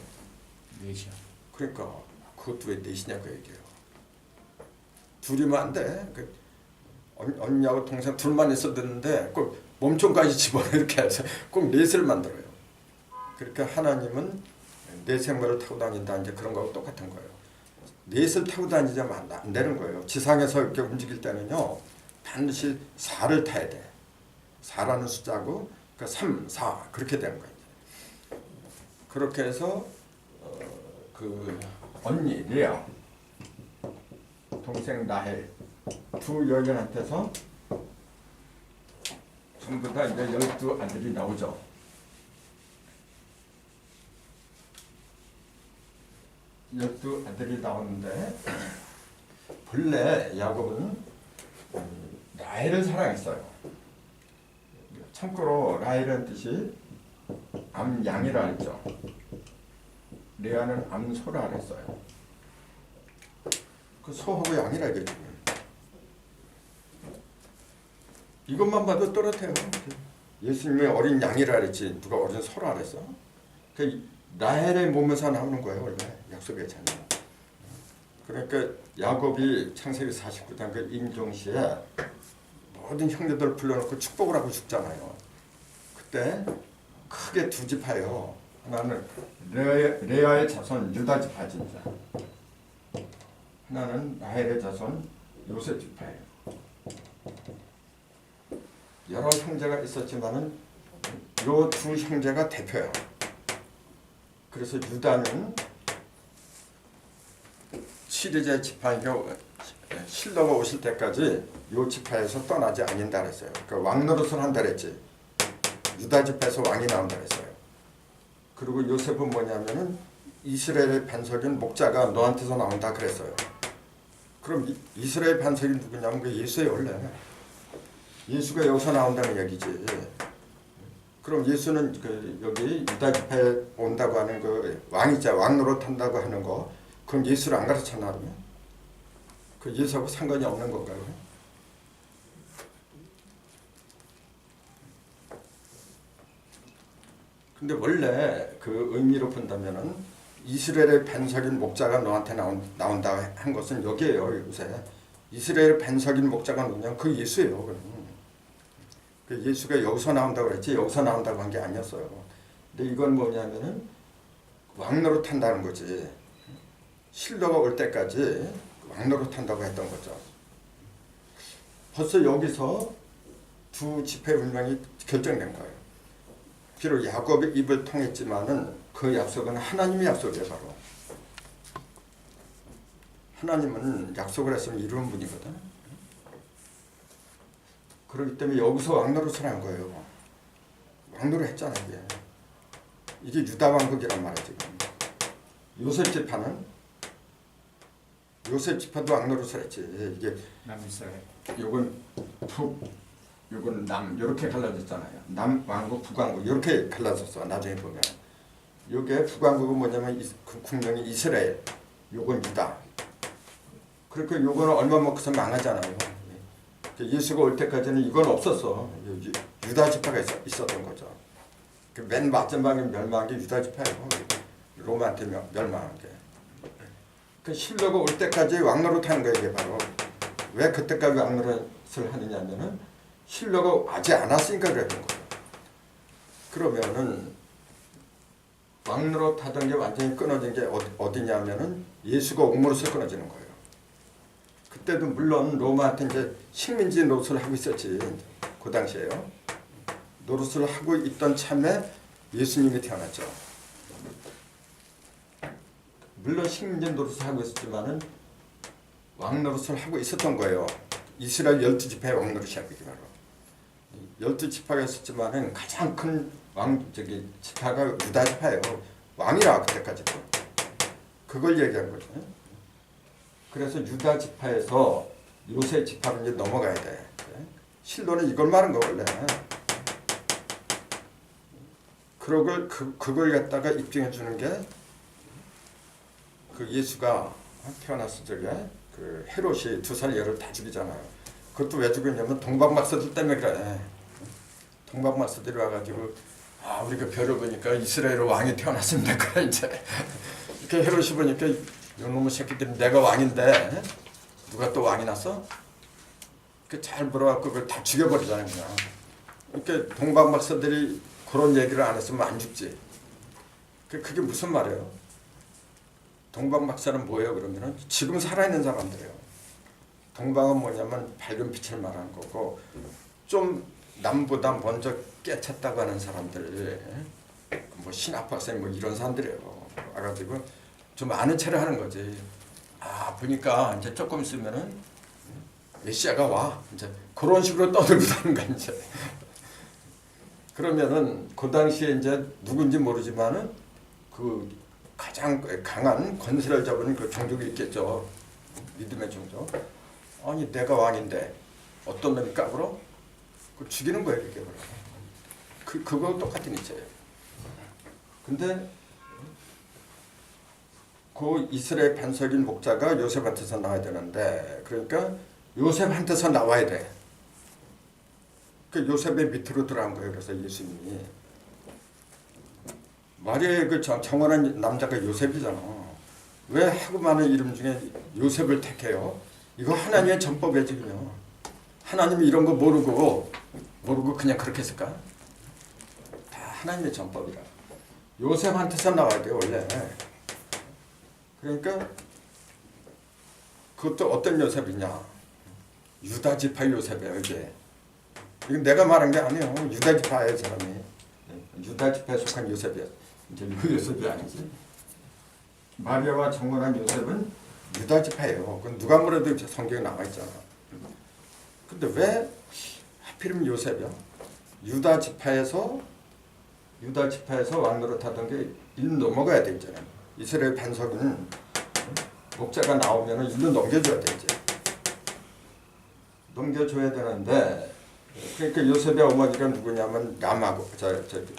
넷이요. 그러니까 그것도 왜 넷이냐고 얘기해요. 둘이면 안 돼. 언니하고 동생 둘만 있어도 되는데 꼭 몸통까지 집어넣어 이렇게 해서 꼭 넷을 만들어요. 그러니까 하나님은 넷생물을 타고 다닌다 이제 그런 거하고 똑같은 거예요. 넷을 타고 다니자면 안 되는 거예요. 지상에서 이렇게 움직일 때는요 반드시 4를 타야 돼. 4라는 숫자고 그러니까 3, 4 그렇게 되는 거예요. 그렇게 해서 그 언니 레아, 동생 라헬 두 여인한테서 전부 다 이제 12아들이 나오죠. 12아들이 나오는데 본래 야곱은 라헬을 사랑했어요. 참고로 라헬은 뜻이 암양이라 했죠. 레아는 암소라 그랬어요. 그 소하고 양이라 이거지. 이것만 봐도 또렷해요. 예수님이 어린 양이라 그랬지 누가 어린 소라 그랬어? 그 라헬의 몸에서 나오는 거예요 원래 약속의 자녀. 그러니까 야곱이 창세기 49장 그 임종시에 모든 형제들 불러놓고 축복을 하고 죽잖아요. 그때 크게 두 지파예요. 하나는 레아의 자손 유다 지파 진짜. 하나는 라헬의 자손 요셉 지파예요. 여러 형제가 있었지만은 요 두 형제가 대표야. 그래서 유다는 시리제 지파이고 실로가 오실 때까지 요 지파에서 떠나지 않는다 그랬어요. 그러니까 왕 노릇을 한다 그랬지. 유다 지파에서 왕이 나온다 그랬어요. 그리고 요셉은 뭐냐면은 이스라엘의 반석인 목자가 너한테서 나온다 그랬어요. 그럼 이스라엘 반석이 누구냐면 그 예수예요. 원래 예수가 여기서 나온다는 얘기지. 그럼 예수는 그 여기 유다 지파에 온다고 하는 그 왕이자 왕 노릇한다고 하는 거 그건 예수를 안 가르쳤나 그러면? 그 예수하고 상관이 없는 건가요? 근데 원래 그 의미로 본다면은 이스라엘의 반석인 목자가 너한테 나온다 한 것은 여기에요. 요새 이스라엘 반석인 목자가 누구냐? 그 예수예요. 그 예수가 여기서 나온다고 그랬지 여기서 나온다고 한 게 아니었어요. 근데 이건 뭐냐면은 왕노릇 한다는 거지. 실로가 올 때까지 왕노릇 한다고 했던 거죠. 벌써 여기서 두 지파의 운명이 결정된 거예요. 비록 야곱의 입을 통했지만은 그 약속은 하나님의 약속이에요. 바로 하나님은 약속을 했으면 이루는 분이거든. 그렇기 때문에 여기서 왕노릇을 한 거예요. 왕노릇 했잖아 이게. 이게 유다 왕국이란 말이야 지금. 요셉 지파는 요셉 지파도 왕노릇을 했지. 이게 남이스라엘. 요건 북, 요건 남 이렇게 갈라졌잖아요. 남 왕국, 북왕국 이렇게 갈라졌어. 나중에 보면 요게 북왕국은 뭐냐면 그 국명이 이스라엘, 요건 유다. 그러니까 요거는 얼마 먹고서 망하잖아요. 예수가 올 때까지는 이건 없었어. 유다 지파가 있었던 거죠. 맨 마지막에 멸망한 게 유다 지파예요. 로마한테 멸망한 게. 그 실로가 올 때까지 왕노릇 하는 거예요. 이게 바로. 왜 그때까지 왕노릇을 하느냐면은 실로가 아직 안 왔으니까 그랬던 거예요. 그러면은 왕노릇 하던 게 완전히 끊어진 게 어디냐면은 예수가 옴으로써 끊어지는 거예요. 그때도 물론 로마한테 이제 식민지 노릇을 하고 있었지. 그 당시에요. 노릇을 하고 있던 참에 예수님이 태어났죠. 물론 식민지 노릇을 하고 있었지만은 왕 노릇을 하고 있었던 거예요. 이스라엘 12지파의 왕 노릇이야 그게 바로. 12지파가 있었지만은 가장 큰 지파가 유다 지파예요. 왕이라 그때까지도. 그걸 얘기한 거죠. 그래서 유다 지파에서 요셉 지파로 이제 넘어가야 돼. 실로는 이걸 말한 거 원래. 그걸 갖다가 입증해 주는 게 그 예수가 태어났을 적에 그 헤롯이 2살 열을 다 죽이잖아요. 그것도 왜 죽였냐면 동방박사들 때문에 그래. 동방박사들이 와가지고 우리가 별을 보니까 이스라엘 왕이 태어났습니다. 그래 이제 이렇게 헤롯이 보니까 이놈의 새끼들이 내가 왕인데 누가 또 왕이 났어? 잘 물어갖고 그걸 다 죽여버리잖아요 그냥. 이렇게 동방박사들이 그런 얘기를 안 했으면 안 죽지. 그게 무슨 말이에요? 동방박사는 뭐예요? 그러면은 지금 살아있는 사람들이에요. 동방은 뭐냐면 밝은 빛을 말하는 거고 좀 남보다 먼저 깨쳤다고 하는 사람들, 뭐 신학박사 뭐 이런 사람들이에요. 와가지고 좀 아는 체를 하는 거지. 보니까 이제 조금 있으면은 메시아가 와. 이제 그런 식으로 떠들고 사는 거야 이제. 그러면은 그 당시에 이제 누군지 모르지만은 그 가장 강한 권세를 잡은 그 종족이 있겠죠. 믿음의 종족. 아니 내가 왕인데 어떤 놈이 까불어? 그 죽이는 거예요 그게. 그거 똑같은 이치예요. 근데 그 이스라엘 반석인 목자가 요셉한테서 나와야 되는데 그러니까 요셉한테서 나와야 돼. 그 요셉의 밑으로 들어간 거예요. 그래서 예수님이 마리아의 그 정원한 남자가 요셉이잖아. 왜 하고 많은 이름 중에 요셉을 택해요? 이거 하나님의 전법이에요 지금요. 하나님이 이런 거 모르고 그냥 그렇게 했을까? 다 하나님의 전법이라. 요셉한테서 나와야 돼요 원래. 그러니까 그것도 어떤 요셉이냐? 유다 지파 요셉이에요 이게. 이건 내가 말한 게 아니에요. 유다 지파의 사람이. 유다 지파에 속한 요셉이에요. 이제 요셉이 아니지. 마리아와 정혼한 요셉은 유다 지파예요. 그건 누가 뭐래도 성경에 나와 있잖아. 근데 왜 하필이면 요셉이야? 유다 지파에서 왕 노릇하던 게 일 넘어가야 돼 이제는. 이스라엘 반석은 목자가 나오면은 일로 넘겨줘야 돼 이제. 넘겨줘야 되는데 그러니까 요셉의 어머니가 누구냐면 라마고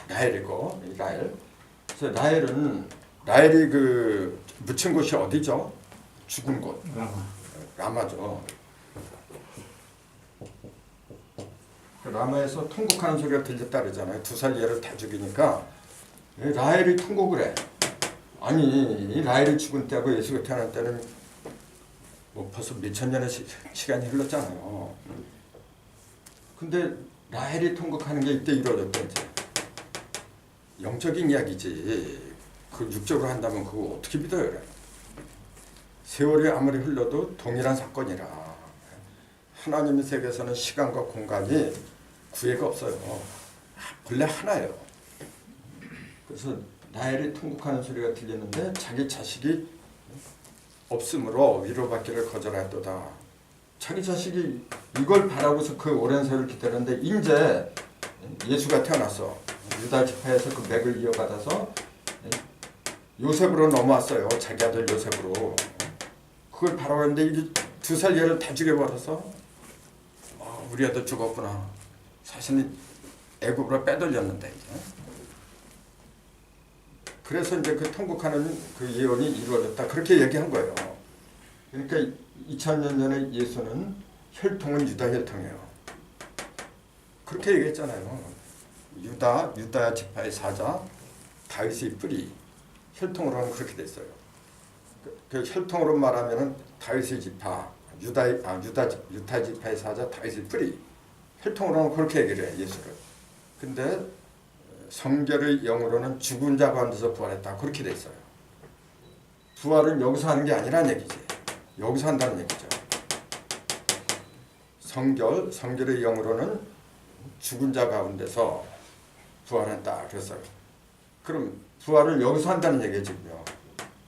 라헬이고 라헬. 그래서 라헬이 그 묻힌 곳이 어디죠? 죽은 곳. 라마죠. 라마에서 통곡하는 소리가 들렸다 그러잖아요. 2살 얘를 다 죽이니까 라헬이 통곡을 해. 아니 라헬이 죽은 때하고 예수가 태어난 때는 뭐 벌써 몇천 년의 시간이 흘렀잖아요. 근데 라헬이 통곡하는 게 이때 이루어졌다 이제. 영적인 이야기지. 그 육적으로 한다면 그거 어떻게 믿어요? 그래. 세월이 아무리 흘러도 동일한 사건이라. 하나님의 세계에서는 시간과 공간이 구애가 없어요. 본래 하나예요. 그래서 라헬이 통곡하는 소리가 들리는데 자기 자식이 없으므로 위로받기를 거절하였도다. 자기 자식이 이걸 바라고서 그 오랜 세월을 기다렸는데 이제 예수가 태어났어. 유다 지파에서 그 맥을 이어받아서 요셉으로 넘어왔어요. 자기 아들 요셉으로. 그걸 바라봤는데 이게 2살 얘를 다 죽여버려서 우리 아들 죽었구나. 사실은 애굽으로 빼돌렸는데 이제. 그래서 이제 그 통곡하는 그 예언이 이루어졌다. 그렇게 얘기한 거예요. 그러니까 2000년 전에 예수는 혈통은 유다 혈통이에요. 그렇게 얘기했잖아요. 유다 지파의 사자, 다윗의 뿌리. 혈통으로는 그렇게 됐어요. 그 혈통으로 말하면은 다윗의 지파, 유다 지파의 사자, 다윗의 뿌리. 혈통으로는 그렇게 얘기를 해 예수를. 근데 성결의 영으로는 죽은 자 가운데서 부활했다. 그렇게 돼 있어요. 부활은 여기서 하는 게 아니란 얘기지. 여기서 한다는 얘기죠. 성결의 영으로는 죽은 자 가운데서 부활했다. 그랬어요. 그럼 부활을 여기서 한다는 얘기예요 지금요.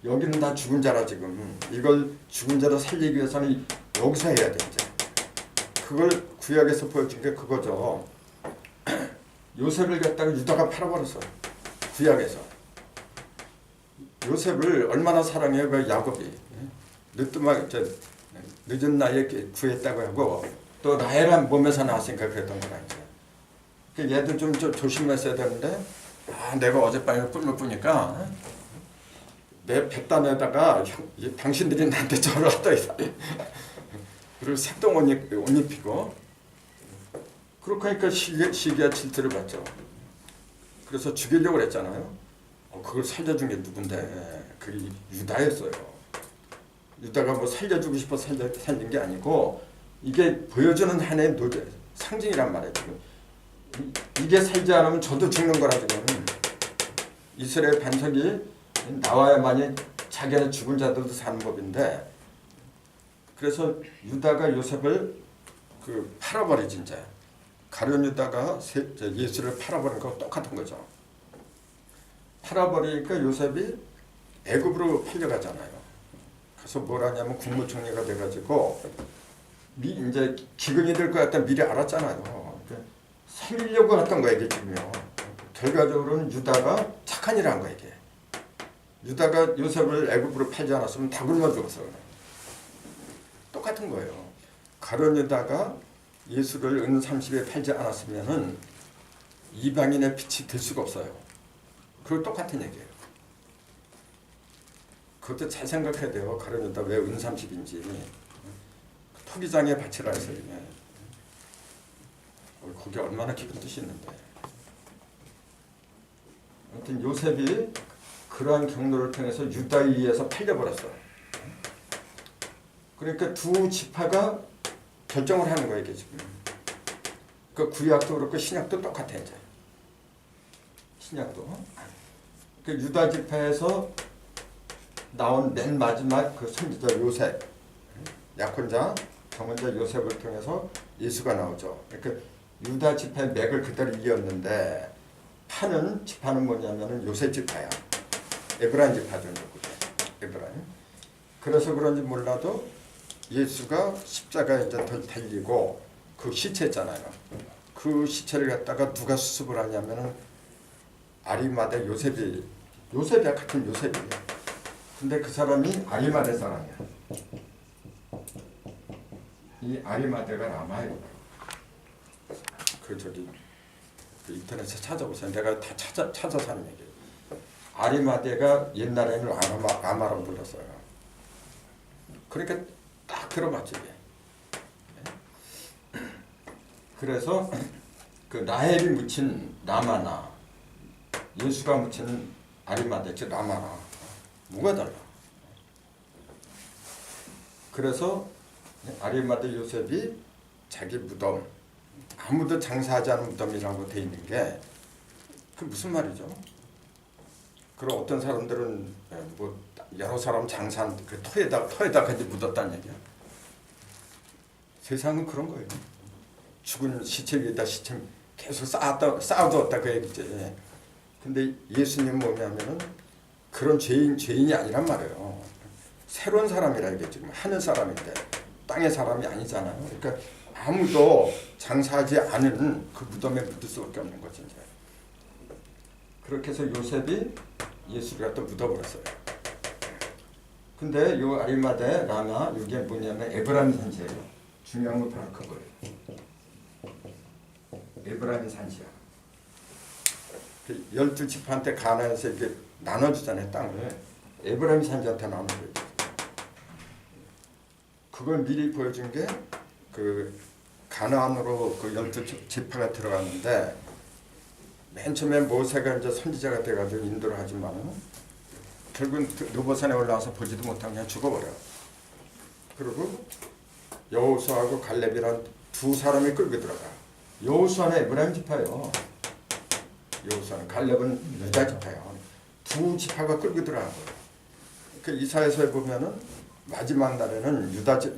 여기는 다 죽은 자라 지금. 이걸 죽은 자로 살리기 위해서는 여기서 해야 돼 이제. 그걸 구약에서 보여준 게 그거죠. 요셉을 갖다가 유다가 팔아버렸어요. 구약에서. 요셉을 얼마나 사랑해요 그 야곱이. 늦은 나이에 구했다고 하고 또 라헬한 몸에서 나왔으니까 그랬던 거라 이제. 얘도 좀 조심했어야 되는데 내가 어젯밤에 꿈을 꾸니까 내 뱃단에다가 당신들이 나한테 절을 하다 그리고 색동 옷 입히고 그렇게 하니까 시기와 질투를 받죠. 그래서 죽이려고 그랬잖아요. 그걸 살려준 게 누군데 그게 유다였어요. 유다가 뭐 살려주고 싶어서 살린 게 아니고 이게 보여주는 하나의 상징이란 말이에요. 지금. 이게 살지 않으면 저도 죽는 거라 지금. 이스라엘 반석이 나와야만이 자기네 죽은 자들도 사는 법인데 그래서 유다가 요셉을 팔아버리지 이제. 가룟 유다가 예수를 팔아버린 거 똑같은 거죠. 팔아버리니까 요셉이 애굽으로 팔려가잖아요. 그래서 뭘 하냐면 국무총리가 돼가지고 이제 기근이 될 것 같다 미리 알았잖아요. 살리려고 했던 거야 이게 지금요. 결과적으로는 유다가 착한 일을 한 거야 이게. 유다가 요셉을 애굽으로 팔지 않았으면 다 굶어 죽었어요. 똑같은 거예요. 가룟 유다가 예수를 은 30에 팔지 않았으면은 이방인의 빛이 될 수가 없어요. 그거 똑같은 얘기예요. 그것도 잘 생각해야 돼요. 가룟 유다 왜 은 30인지. 토기장에 바치라 했어요. 거기 얼마나 깊은 뜻이 있는데. 아무튼 요셉이 그러한 경로를 통해서 유다에 의해서 팔려버렸어요. 그러니까 두 지파가 결정을 하는 거예요, 이게 지금. 그 구약도 그렇고 신약도 똑같아 이제. 신약도. 그 유다 지파에서 나온 맨 마지막 그 선지자 요셉, 약혼자, 정혼자 요셉을 통해서 예수가 나오죠. 그러니까 유다 지파의 맥을 그대로 이었는데 파는 지파는 뭐냐면은 요셉 지파야. 에브라임 지파죠. 에브라임. 그래서 그런지 몰라도 예수가 십자가에 이제 달리고 그 시체잖아요. 그 시체를 갖다가 누가 수습을 하냐면은 아리마대 요셉이 같은 요셉이에요. 근데 그 사람이 아리마대 사람이야. 이 아리마대가 라마예요. 그 인터넷에 찾아보세요. 내가 다 찾아서 하는 얘기예요. 아리마대가 옛날에는 라마라고 불렀어요. 그러니까 딱 들어맞죠. 그래서 그 라헬이 묻힌 라마나 예수가 묻힌 아리마대 즉 라마나 뭐가 달라. 그래서 아리마대 요셉이 자기 무덤 아무도 장사하지 않은 무덤이라고 돼 있는 게 그 무슨 말이죠? 그럼 어떤 사람들은 뭐 여러 사람 장사한 그 터에다가 이제 묻었다는 얘기야. 세상은 그런 거예요. 죽은 시체 위에다 시체 계속 쌓아두었다 그 얘기지. 근데 예수님 뭐냐면은 그런 죄인이 아니란 말이에요. 새로운 사람이라 이게 지금 하늘 사람인데 땅의 사람이 아니잖아요. 그러니까 아무도 장사하지 않은 그 무덤에 묻을 수밖에 없는 거지 이제. 그렇게 해서 요셉이 예수를 갖다 묻어버렸어요. 근데 요 아리마대 라마 이게 뭐냐면 에브라임 산지예요. 중요한 건 바로 그거예요. 에브라임 산지야. 12지파한테 가나안에서 이렇게 나눠주잖아요. 땅을. 에브라임 산지한테 나눠줘요. 그걸 미리 보여준 게 그 가나안으로 그 12지파가 들어갔는데 맨 처음에 모세가 이제 선지자가 돼가지고 인도를 하지만은 결국은 느보산에 올라와서 보지도 못하고 그냥 죽어버려. 그리고 여호수아하고 갈렙이란 두 사람이 끌고 들어가. 여호수아는 에브라임 지파예요. 여호수아는 갈렙은 유다 지파예요. 두 지파가 끌고 들어간 거예요. 그 이사야서에 보면은 마지막 날에는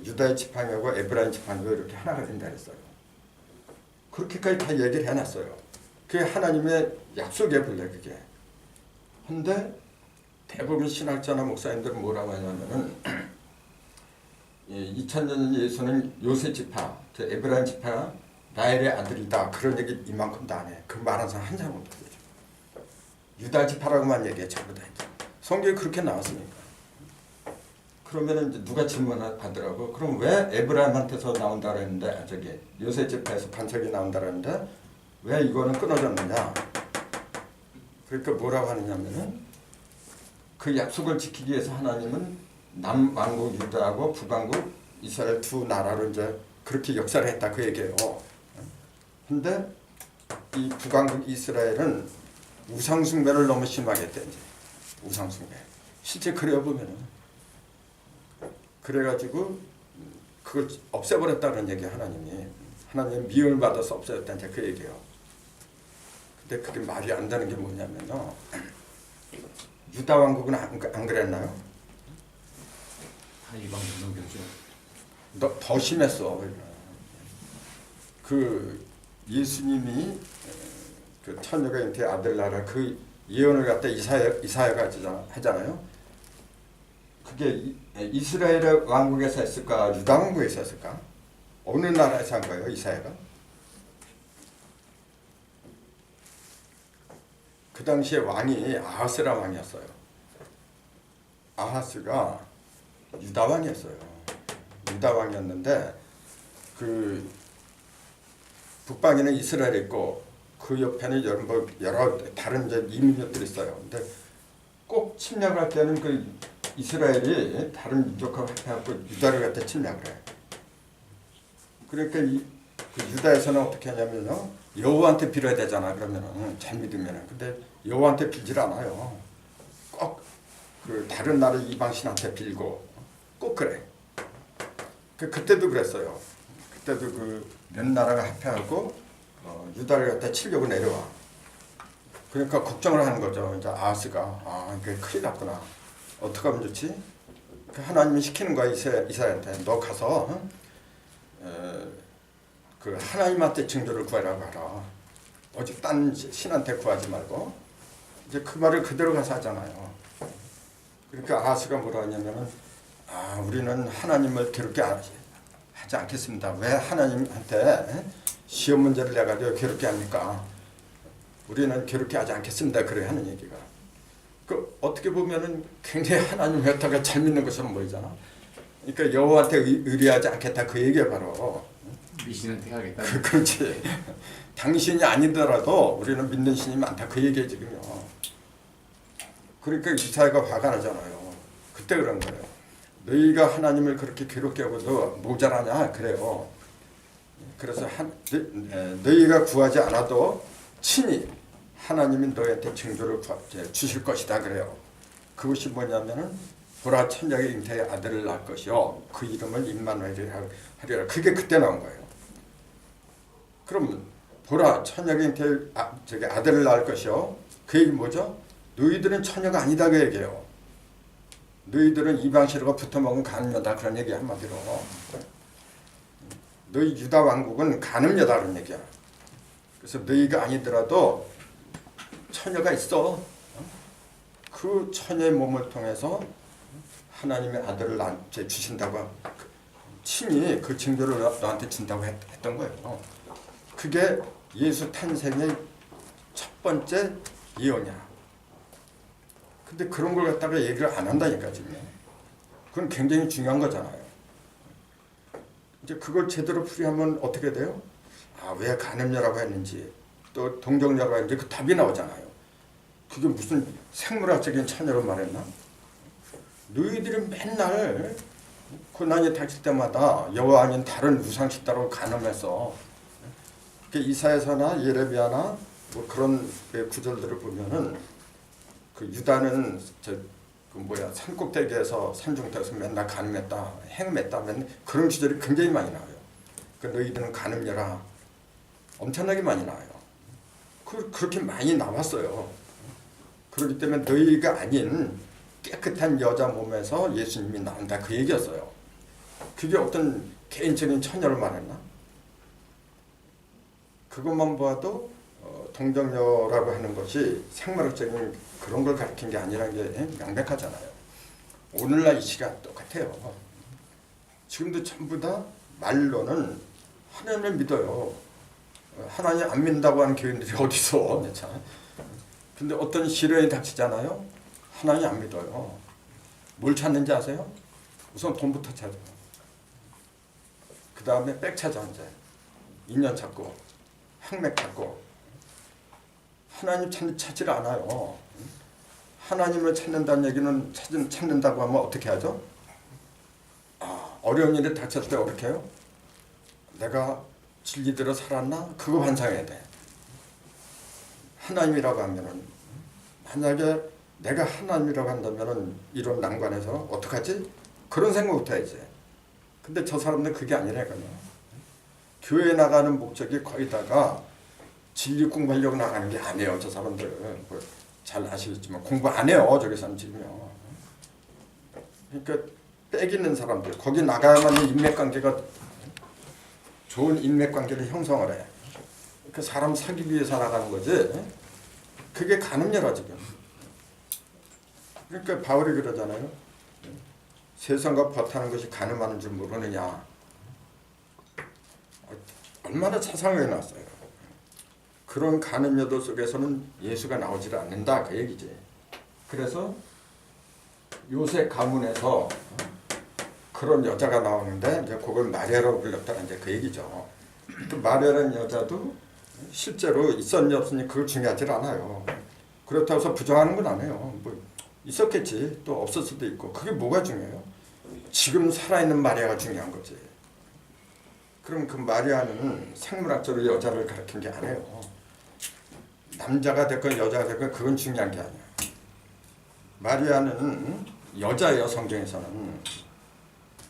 유다의 지팡이하고 에브라임 지팡이가 이렇게 하나가 된다 그랬어요. 그렇게까지 다 얘기를 해놨어요. 그게 하나님의 약속의 본래 그게. 근데 대부분 신학자나 목사님들은 뭐라고 하냐면은 2000년 예수는 요셉 지파, 에브라임 지파, 라헬의 아들이다. 그런 얘기 이만큼도 안 해. 그 말한 사람 한 사람도 없어요. 유다 지파라고만 얘기해 전부 다. 성경에 그렇게 나왔으니까. 그러면 이제 누가 질문하더라고. 그럼 왜 에브라임한테서 나온다 그랬는데 저기 요셉 지파에서 반석이 나온다 그랬는데 왜 이거는 끊어졌느냐? 그러니까 뭐라고 하느냐면은 그 약속을 지키기 위해서 하나님은 남왕국 유다하고 북왕국 이스라엘 두 나라로 이제 그렇게 역사를 했다 그 얘기예요. 근데 이 북왕국 이스라엘은 우상숭배를 너무 심하게 했대 이제. 우상숭배. 실제 그려 보면은 그래가지고 그걸 없애버렸다는 얘기 하나님 미움을 받아서 없애졌다 이제 그 얘기예요. 근데 그게 말이 안 되는 게 뭐냐면요. 유다 왕국은 안 그랬나요? 다 이방 문명교죠. 더 심했어. 그 예수님이 그 처녀가 잉태의 아들 낳으라 그 예언을 갖다 이사야가 하잖아요. 그게 이스라엘 왕국에서 했을까 유다 왕국에서 했을까? 어느 나라에서 한 거예요 이사야가? 그 당시에 왕이 아하스라 왕이었어요. 아하스가 유다 왕이었어요. 유다 왕이었는데 그 북방에는 이스라엘이 있고 그 옆에는 여러 다른 이제 이민족들이 있어요. 근데 꼭 침략을 할 때는 그 이스라엘이 다른 민족하고 합해갖고 유다를 갖다 침략을 해. 그러니까 그 유다에서는 어떻게 하냐면요. 여호와한테 빌어야 되잖아. 그러면은 잘 믿으면은. 근데 여호와한테 빌질 않아요. 꼭 그 다른 나라 이방신한테 빌고 꼭 그래. 그때도 그랬어요. 그때도 그 몇 나라가 합해하고 유다를 갖다 치려고 내려와. 그러니까 걱정을 하는 거죠. 이제 아하스가 이게 큰일 났구나. 어떻게 하면 좋지? 하나님이 시키는 거야 이사야한테. 너 가서 그 하나님한테 증거를 구하라고 하라. 오직 딴 신한테 구하지 말고 이제 그 말을 그대로 가서 하잖아요. 그러니까 아하스가 뭐라 하냐면은 우리는 하나님을 괴롭게 하지 않겠습니다. 왜 하나님한테 시험 문제를 내가지고 괴롭게 합니까? 우리는 괴롭게 하지 않겠습니다. 그래 하는 얘기가. 그 어떻게 보면은 굉장히 하나님 여타가 잘 믿는 것처럼 보이잖아. 그러니까 여호와한테 의뢰하지 않겠다 그 얘기가 바로 미신한테 가겠다. 그렇지. 당신이 아니더라도 우리는 믿는 신이 많다 그 얘기에 지금요. 그러니까 이사야가 화가 나잖아요. 그때 그런 거예요. 너희가 하나님을 그렇게 괴롭게 하고도 모자라냐 그래요. 그래서 너희가 구하지 않아도 친히 하나님이 너희한테 징조를 주실 것이다 그래요. 그것이 뭐냐면은 보라 천녀의 잉태의 아들을 낳을 것이요 그 이름을 임마누엘이라 하리라. 그게 그때 나온 거예요. 그럼 보라 천녀의 잉태의 아들을 낳을 것이요 그 얘기 뭐죠? 너희들은 처녀가 아니다 그 얘기예요. 너희들은 이방신하고 붙어먹은 간음녀다 그런 얘기 한마디로. 너희 유다 왕국은 간음녀다 그런 얘기야. 그래서 너희가 아니더라도 처녀가 있어. 그 처녀의 몸을 통해서 하나님의 아들을 나한테 주신다고 친히 그 징조를 너한테 준다고 했던 거예요. 그게 예수 탄생의 첫 번째 예언이야. 근데 그런 걸 갖다가 얘기를 안 한다니까 지금. 그건 굉장히 중요한 거잖아요. 이제 그걸 제대로 풀이하면 어떻게 돼요? 왜 간음녀라고 했는지 또 동정녀라고 했는지 그 답이 나오잖아요. 그게 무슨 생물학적인 처녀로 말했나? 너희들이 맨날 고난이 닥칠 때마다 여호와 아닌 다른 우상식 따로 간음해서 이사야서나 예레미야나 뭐 그런 구절들을 보면은 그 유다는 산꼭대기에서 산중턱에서 맨날 간음했다, 행음했다, 맨날 그런 구절이 굉장히 많이 나와요. 그 너희들은 간음녀라 엄청나게 많이 나와요. 그렇게 많이 나왔어요. 그렇기 때문에 너희가 아닌 깨끗한 여자 몸에서 예수님이 나온다 그 얘기였어요. 그게 어떤 개인적인 처녀를 말했나? 그것만 봐도 동정녀라고 하는 것이 생물학적인 그런 걸 가르친 게 아니라는 게 명백하잖아요. 오늘날 이시가 똑같아요. 지금도 전부 다 말로는 하나님을 믿어요. 하나님 안 믿는다고 하는 교인들이 어디서 참. 근데 어떤 시련이 닥치잖아요. 하나님 안 믿어요. 뭘 찾는지 아세요? 우선 돈부터 찾아요. 그 다음에 백 찾아 이제 인연 찾고 행맥 찾고 하나님 찾지를 않아요. 하나님을 찾는다는 얘기는 찾는다고 하면 어떻게 하죠? 어려운 일이 닥쳤을 때 어떻게 해요? 내가 진리대로 살았나? 그거 환상해야 돼. 하나님이라고 하면은 만약에 내가 하나님이라고 한다면은 이런 난관에서 어떡하지? 그런 생각부터 해야지. 근데 저 사람들은 그게 아니라니까요. 교회 나가는 목적이 거의 다가 진리 공부하려고 나가는 게 아니에요. 저 사람들은 잘 아시겠지만 공부 안 해요. 저기서는 지금요. 그러니까 빽 있는 사람들 거기 나가야만 인맥관계가 좋은 인맥관계를 형성을 해. 그 사람 사귀기 위해서 나가는 거지. 그게 간음녀라 지금. 그러니까 바울이 그러잖아요. 세상과 버타는 것이 간음하는 줄 모르느냐. 얼마나 차상을 해놨어요. 그런 간음녀들 속에서는 예수가 나오지를 않는다 그 얘기지. 그래서 요셉 가문에서 그런 여자가 나오는데 이제 그걸 마리아라고 불렀다는 이제 그 얘기죠. 또 마리아라는 여자도 실제로 있었니 없었니 그걸 중요하지 않아요. 그렇다고 해서 부정하는 건 아니에요. 뭐 있었겠지 또 없을 수도 있고 그게 뭐가 중요해요? 지금 살아있는 마리아가 중요한 거지. 그럼 그 마리아는 생물학적으로 여자를 가리킨 게 아니에요. 남자가 됐건 여자가 됐건 그건 중요한 게 아니야. 마리아는 여자예요. 성경에서는.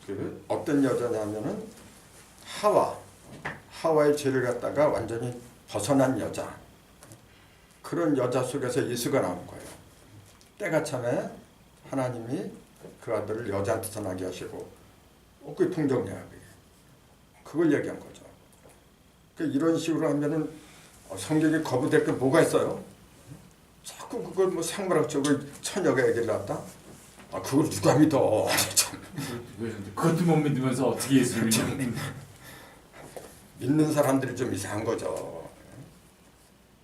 그 어떤 여자냐면은 하와의 죄를 갖다가 완전히 벗어난 여자. 그런 여자 속에서 예수가 나온 거예요. 때가 참에 하나님이 그 아들을 여자한테 나게 하시고 그게 동정녀야. 그걸 얘기한 거죠. 그러니까 이런 식으로 하면은 성경에 거부될 게 뭐가 있어요? 자꾸 그걸 뭐 생물학적으로 처녀가 얘기를 낳았다? 그걸 누가 믿어? 참. 그것도 못 믿으면서 어떻게 예수를 믿는? 믿는 사람들이 좀 이상한 거죠.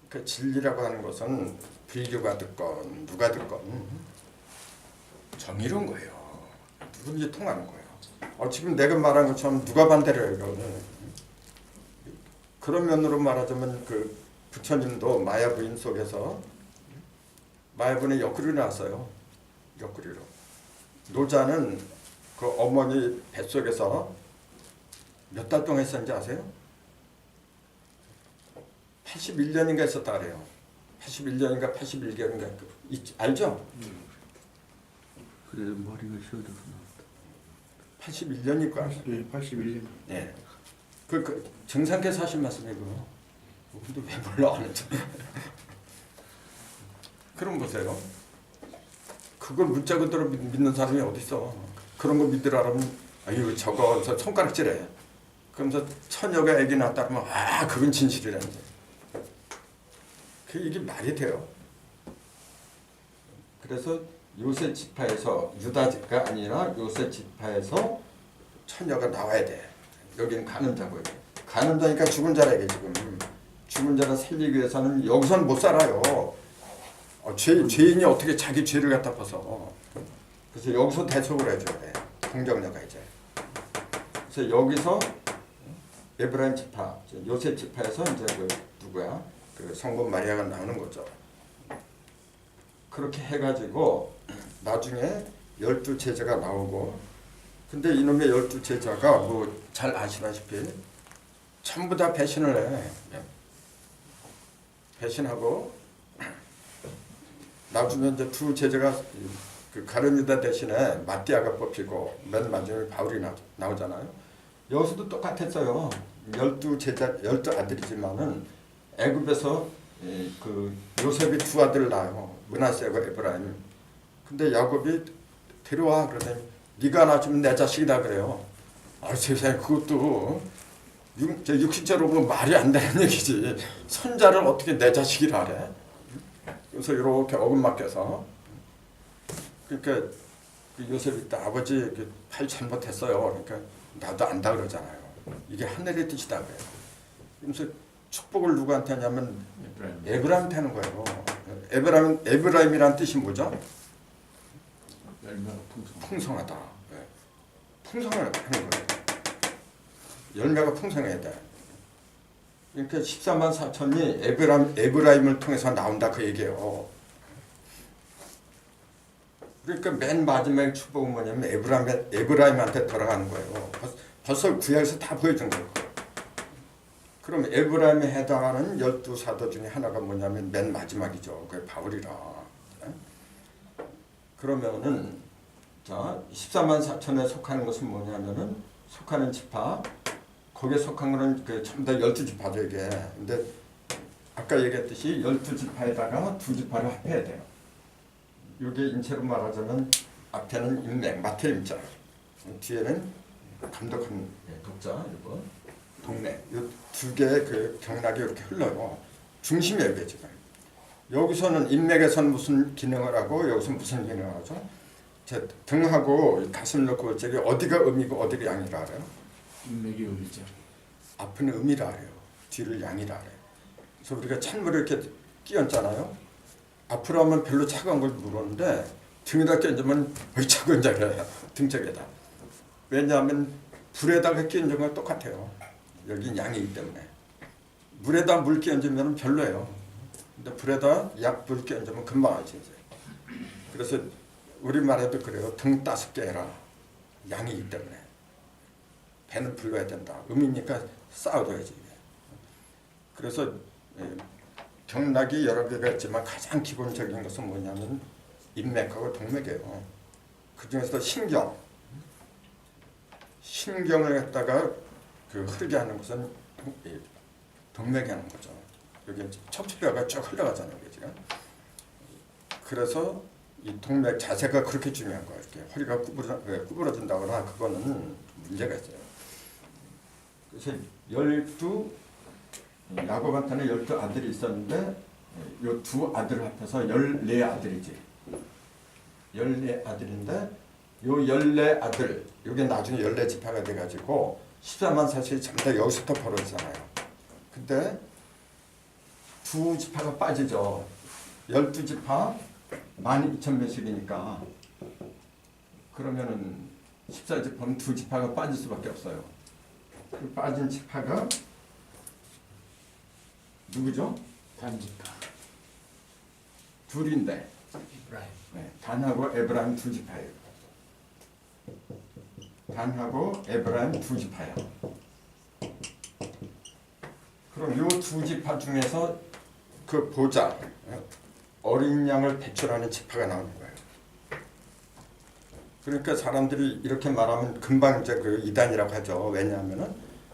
그 진리라고 하는 것은 불교가 듣건 누가 듣건 정의로운 거예요. 누구든지 통하는 거예요. 지금 내가 말한 것처럼 누가 반대를 해요? 이거는. 그런 면으로 말하자면 그 부처님도 마야 부인 속에서 마야 부인의 옆구리로 나왔어요. 옆구리로. 노자는 그 어머니 뱃속에서 몇 달 동안 있었는지 아세요? 81년인가 있었다 그래요. 81년인가 81개월인가 알죠? 그래도 머리가 쉬어져서 81년일 거야. 네, 81년. 네. 그 정상께서 하신 말씀이고. 근데 왜 몰라 안 했죠? 그럼 보세요. 그걸 문자 그대로 믿는 사람이 어디 있어? 그런 거 믿으라면 아유 저거 저 손가락질해. 그러면서 처녀가 애기 낳았다 그러면 그건 진실이라는 거예요. 이게 말이 돼요. 그래서 요셉 지파에서 유다가 아니라 요셉 지파에서 처녀가 나와야 돼. 여기는 가는 자고요. 가는 자니까 죽은 자에게 지금 죽은 자를 살리기 위해서는 여기서는 못 살아요. 죄인이 어떻게 자기 죄를 갖다 벗어. 그래서 여기서 대속을 해줘야 돼. 동정녀가 이제. 그래서 여기서 에브라임 지파, 요셉 지파에서 이제 그 누구야? 그 성부 마리아가 나오는 거죠. 그렇게 해가지고 나중에 12 제자가 나오고, 근데 이놈의 12 제자가 뭐 잘 아시다시피 전부 다 배신을 해. 배신하고 나중에 이제 두 제자가 그 가룟 유다 대신에 마띠아가 뽑히고 맨 마지막에 바울이 나오잖아요. 여기서도 똑같았어요. 12 제자 12 아들이지만은 애굽에서 그 요셉이 두 아들을 낳아요. 므낫세하고 에브라임. 근데 야곱이 데려와 그러더니 네가 낳아주면 내 자식이다 그래요. 세상에 그것도 육신적으로 보면 말이 안 되는 얘기지. 손자를 어떻게 내 자식이라 하래? 그래서 이렇게 어긋맞게서 그러니까 요셉이 아버지 팔 잘못했어요. 그러니까 나도 안다 그러잖아요. 이게 하늘의 뜻이다 그래요. 그래서 축복을 누구한테 하냐면 에브라임한테 하는 거예요. 에브라임이란 뜻이 뭐죠? 열매가 풍성하다. 풍성을 하는 거예요. 열매가 풍성해야 돼. 그러니까 14만 4천이 에브라임을 통해서 나온다 그 얘기예요. 그러니까 맨 마지막 축복은 뭐냐면 에브라임한테 돌아가는 거예요. 벌써 구약에서 다 보여준 거예요. 그럼 에브라임에 해당하는 12사도 중에 하나가 뭐냐면 맨 마지막이죠. 그게 바울이라. 그러면은 자 14만 4천에 속하는 것은 뭐냐면은 속하는 지파 거기에 속한 거는 그 전부 다 12지파죠 이게. 근데 아까 얘기했듯이 12지파에다가 두 지파를 합해야 돼요. 이게 인체로 말하자면 앞에는 인맥 마태 임자, 뒤에는 감독한 독자 이거 동맥. 이 두 개의 그 경락이 이렇게 흘러요. 중심이에요 이게 지금. 여기서는 인맥에서는 무슨 기능을 하고 여기서 무슨 기능을 하죠? 제 등하고 가슴 놓고 저기 어디가 음이고 어디가 양이라 알아요? 인맥이 음이죠. 앞은 음이라 그래요. 뒤를 양이라 그래요. 그래서 우리가 찬물을 이렇게 끼얹잖아요. 앞으로 하면 별로 차가운 걸 모르는데 등에다 끼얹으면 왜 차가운 줄 알아요. 등짝에다. 왜냐하면 불에다가 끼얹은 건 똑같아요. 여기 양이기 때문에. 물에다 물 끼얹으면 별로예요. 근데 불에다 약불 끼얹으면 금방 알지. 그래서 우리말에도 그래요. 등 5개 해라. 양이기 때문에. 배는 불러야 된다. 음이니까 쌓아둬야지. 그래서 경락이 여러 개가 있지만 가장 기본적인 것은 뭐냐면 인맥하고 동맥이에요. 그 중에서도 신경을 갖다가 그 흐르게 하는 것은 동맥이 하는 거죠. 여기 척추뼈가 쭉 흘러가잖아요, 지금. 그래서 이 동맥 자세가 그렇게 중요한 거예요. 이렇게 허리가 구부러진다거나 그거는 문제가 있어요. 그래서 12 야곱한테는 12아들이 있었는데 요 두 아들을 합해서 14아들이지. 14아들인데 요 14아들 요게 나중에 14지파가 돼가지고 14만 사실이 전부 다 여기서부터 벌어지잖아요. 근데 두 지파가 빠지죠. 12지파 12,000명씩이니까 그러면은 14지파는 두 지파가 빠질 수밖에 없어요. 그 빠진 지파가 누구죠? 단지파. 둘인데 이브라임. 네, 단하고 에브라임 두 지파예요. 단하고 에브라임 두 지파예요. 그럼 요 두 지파 중에서 그 보좌 어린 양을 배출하는 지파가 나오는 거예요. 그러니까 사람들이 이렇게 말하면 금방 이제 그 이단이라고 하죠. 왜냐하면은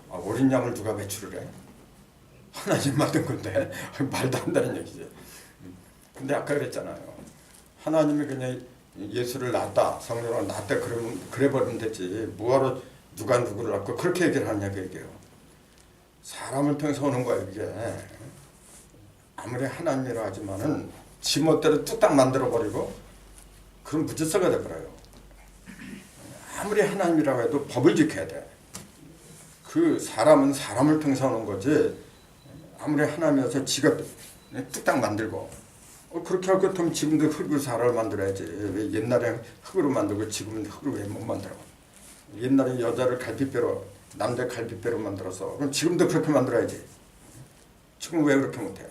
어린 양을 누가 배출을 해? 하나님 만든 건데 말도 안 되는 얘기지. 근데 아까 그랬잖아요. 하나님이 그냥 예수를 낳았다, 성령을 낳았다 그러면 그래 버리면 되지. 뭐하러 누가 누구를 낳고 그렇게 얘기를 하냐 그 얘기예요. 사람을 통해서 오는 거예요 이게. 아무리 하나님이라 하지만은 지멋대로 뚝딱 만들어 버리고 그럼 무질서가 돼 버려요. 아무리 하나님이라고 해도 법을 지켜야 돼. 그 사람은 사람을 통해서 오는 거지. 아무리 하나님이어서 지가 뚝딱 만들고 그렇게 할 것 같으면 지금도 흙으로 사람을 만들어야지. 왜 옛날에 흙으로 만들고 지금은 흙으로 왜 못 만들어? 옛날에 여자를 갈비뼈로 남자 갈비뼈로 만들어서 그럼 지금도 그렇게 만들어야지. 지금 왜 그렇게 못해?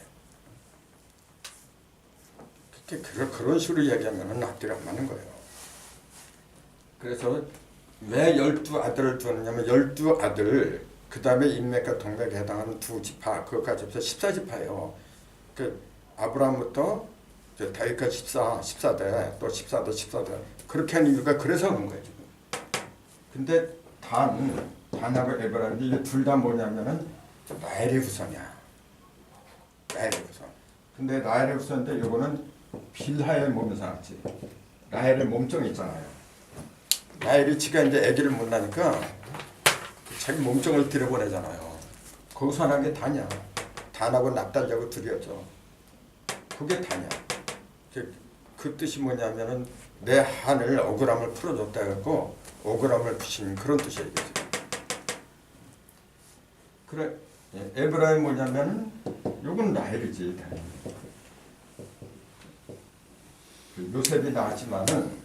그런 식으로 이야기하면 앞뒤가 안 맞는 거예요. 그래서 왜 12아들을 두었냐면 12아들 그 다음에 인맥과 동맥에 해당하는 두 지파 그것까지 합해서 14지파예요. 그 아브라함부터 다윗까지 14대 또 14대 그렇게 하는 이유가 그래서 그런 거예요 지금. 근데 단하고 에브라임이 둘 다 뭐냐면은 라헬의 후손이야. 라헬의 후손. 근데 라헬의 후손인데 요거는 빌하의 몸을 삼았지. 라헬의 몸종이 있잖아요. 라헬이 지가 이제 아기를 못 낳으니까 자기 몸종을 들여보내잖아요. 거기서 난 게 단이야. 단하고 납달리하고 둘이었죠. 그게 단이야. 그 뜻이 뭐냐면은 내 한을 억울함을 풀어줬다 해갖고 억울함을 푸신 그런 뜻이에요. 그래 에브라임 뭐냐면 요건 라헬이지. 요셉이 나왔지만은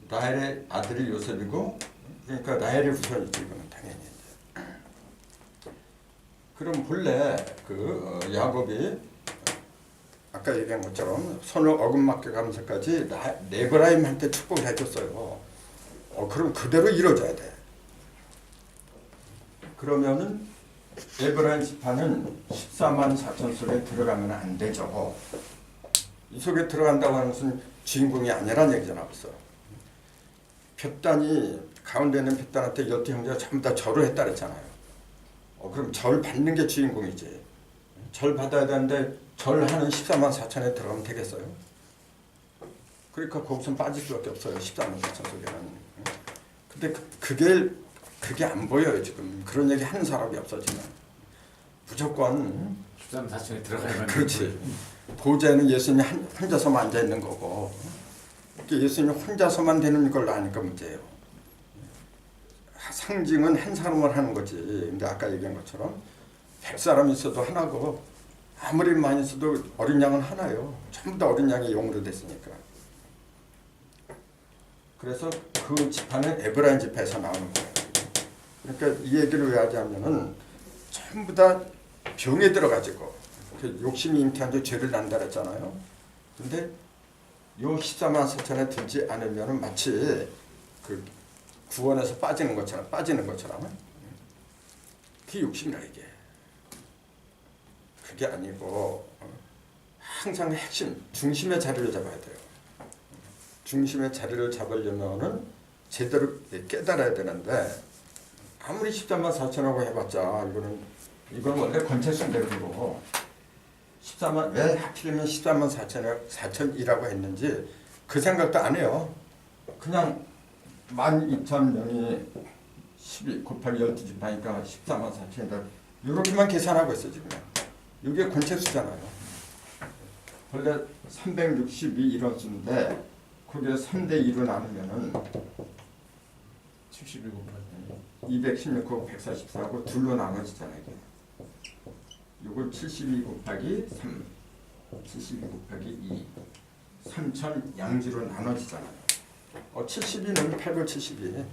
라헬의 아들이 요셉이고 그러니까 라헬의 후손이지 이거는 당연히. 그럼 본래 그 야곱이 아까 얘기한 것처럼 손을 어긋맞게 가면서까지 에브라임한테 축복을 해줬어요. 그럼 그대로 이루어져야 돼. 그러면은 에브라임 지파는 14만 4천 속에 들어가면 안 되죠. 이 속에 들어간다고 하는 것은 주인공이 아니라는 얘기잖아 벌써. 벳단이 가운데 있는 벳단한테 12 형제가 전부 다 절을 했다 그랬잖아요. 그럼 절 받는 게 주인공이지. 절 받아야 되는데 절하는 14만 4천에 들어가면 되겠어요? 그러니까 거기서 빠질 수밖에 없어요. 14만 4천 속에는. 근데 그게 안 보여요 지금. 그런 얘기 하는 사람이 없어 지금. 무조건 13, 4천에 들어가야만. 그렇지. 보좌에는 예수님이 혼자서만 앉아 있는 거고 예수님이 혼자서만 되는 걸로 아니까 문제예요. 상징은 한 사람을 하는 거지. 근데 아까 얘기한 것처럼 100사람이 있어도 하나고 아무리 많이 있어도 어린 양은 하나예요. 전부 다 어린 양이 영으로 됐으니까. 그래서 그 지파는 에브라임 지파에서 나오는 거예요. 그러니까 이 얘기를 왜 하냐면은 전부 다 병에 들어가지고 욕심이 잉태한 지 죄를 난다 그랬잖아요. 근데 요 14만 4천에 들지 않으면은 마치 그 구원에서 빠지는 것처럼 그게 욕심이라 이게. 그게 아니고 항상 핵심 중심의 자리를 잡아야 돼요. 중심의 자리를 잡으려면은 제대로 깨달아야 되는데 아무리 14만 4천하고 해봤자 이건 원래 권체순대로 14만 왜 하필이면 14만 4천이라고 했는지 그 생각도 안 해요. 그냥 12,000명이 12 곱하기 12지파니까 14만 4천이다 이렇게만 계산하고 있어 지금. 이게 권체수잖아요. 원래 362 이런 수인데 거기에 3대 2로 나누면은 71 곱하기 216하고 144하고 둘로 나눠지잖아요. 이게. 이걸 72 곱하기 3, 72 곱하기 2, 3000 양지로 나눠지잖아요. 72는 872.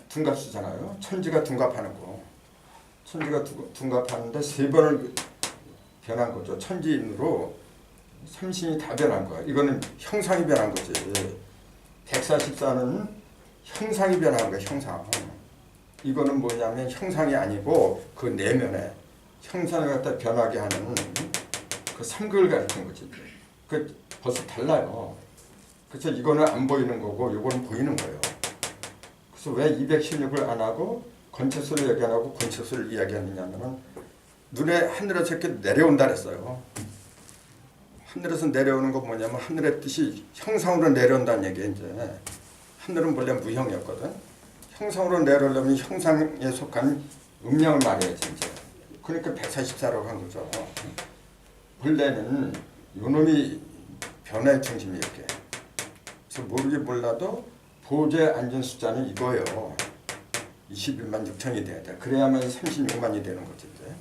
둔갑수잖아요. 천지가 둔갑하는 거. 천지가 둔갑하는데 세 번을 변한 거죠. 천지인으로 삼신이 다 변한 거야. 이거는 형상이 변한 거지. 144는 형상이 변한 거야. 형상. 이거는 뭐냐면 형상이 아니고 그 내면에 형상을 갖다 변하게 하는 그 삼극을 가리키는 거지. 그 벌써 달라요. 그래서 이거는 안 보이는 거고 이거는 보이는 거예요. 그래서 왜 216을 안 하고 권체수를 얘기 안 하고 권체수를 이야기하느냐면은 눈에 하늘에서 이렇게 내려온다 그랬어요. 하늘에서 내려오는 거 뭐냐면 하늘의 뜻이 형상으로 내려온다는 얘기예요. 이제 하늘은 원래 무형이었거든. 형상으로 내려오려면 형상에 속한 음량을 말해야지 이제. 그러니까 144라고 한 거죠. 원래는 요놈이 변화의 중심이었게. 그래서 모르게 몰라도 보좌에 앉은 숫자는 이거예요. 21만 6천이 돼야 돼. 그래야만 36만이 되는 거지 이제.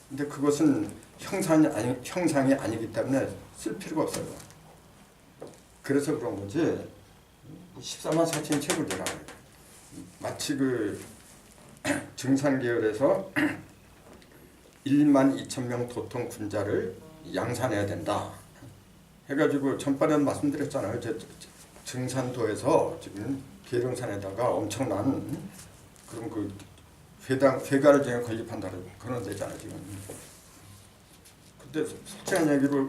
근데 그것은 형상이 아니기 때문에 쓸 필요가 없어요. 그래서 그런 거지. 14만 4천이 최고더라. 마치 그 증산계열에서 1만 2천 명 도통 군자를 양산해야 된다. 해가지고 전번에 말씀드렸잖아요. 증산도에서 지금 계룡산에다가 엄청난 그런 그 회가를 지금 건립한다는 그런 데잖아요 지금. 근데 솔직한 얘기로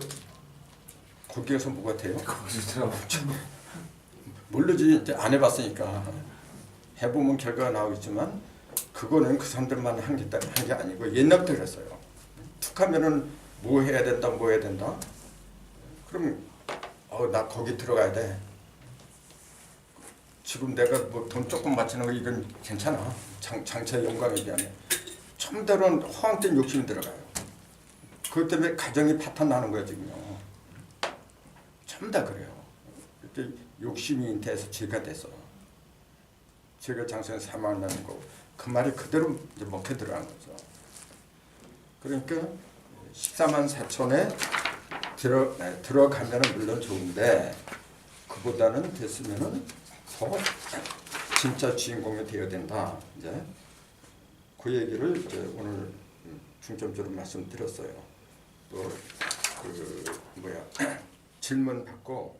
거기에서 뭐 같아요? 거기서 모르지. 이제 안 해봤으니까. 해보면 결과가 나오겠지만 그거는 그 사람들만 한 게 아니고 옛날부터 그랬어요. 툭하면은 뭐 해야 된다 뭐 해야 된다. 그럼 나 거기 들어가야 돼. 지금 내가 뭐 돈 조금 바치는 거 이건 괜찮아. 장차 영광에 비하면. 처음대로는 허황된 욕심이 들어가요. 그것 때문에 가정이 파탄 나는 거야 지금요. 전부 다 그래요. 이렇게 욕심이 잉태해서 죄가 됐어. 죄가 장생에 사망을 나는 거고 그 말이 그대로 이제 먹혀 들어간 거죠. 그러니까 14만 4천에 들어가면은 물론 좋은데 그보다는 됐으면은 더 진짜 주인공이 되어야 된다. 이제 그 얘기를 이제 오늘 중점적으로 말씀드렸어요. 또 그 질문 받고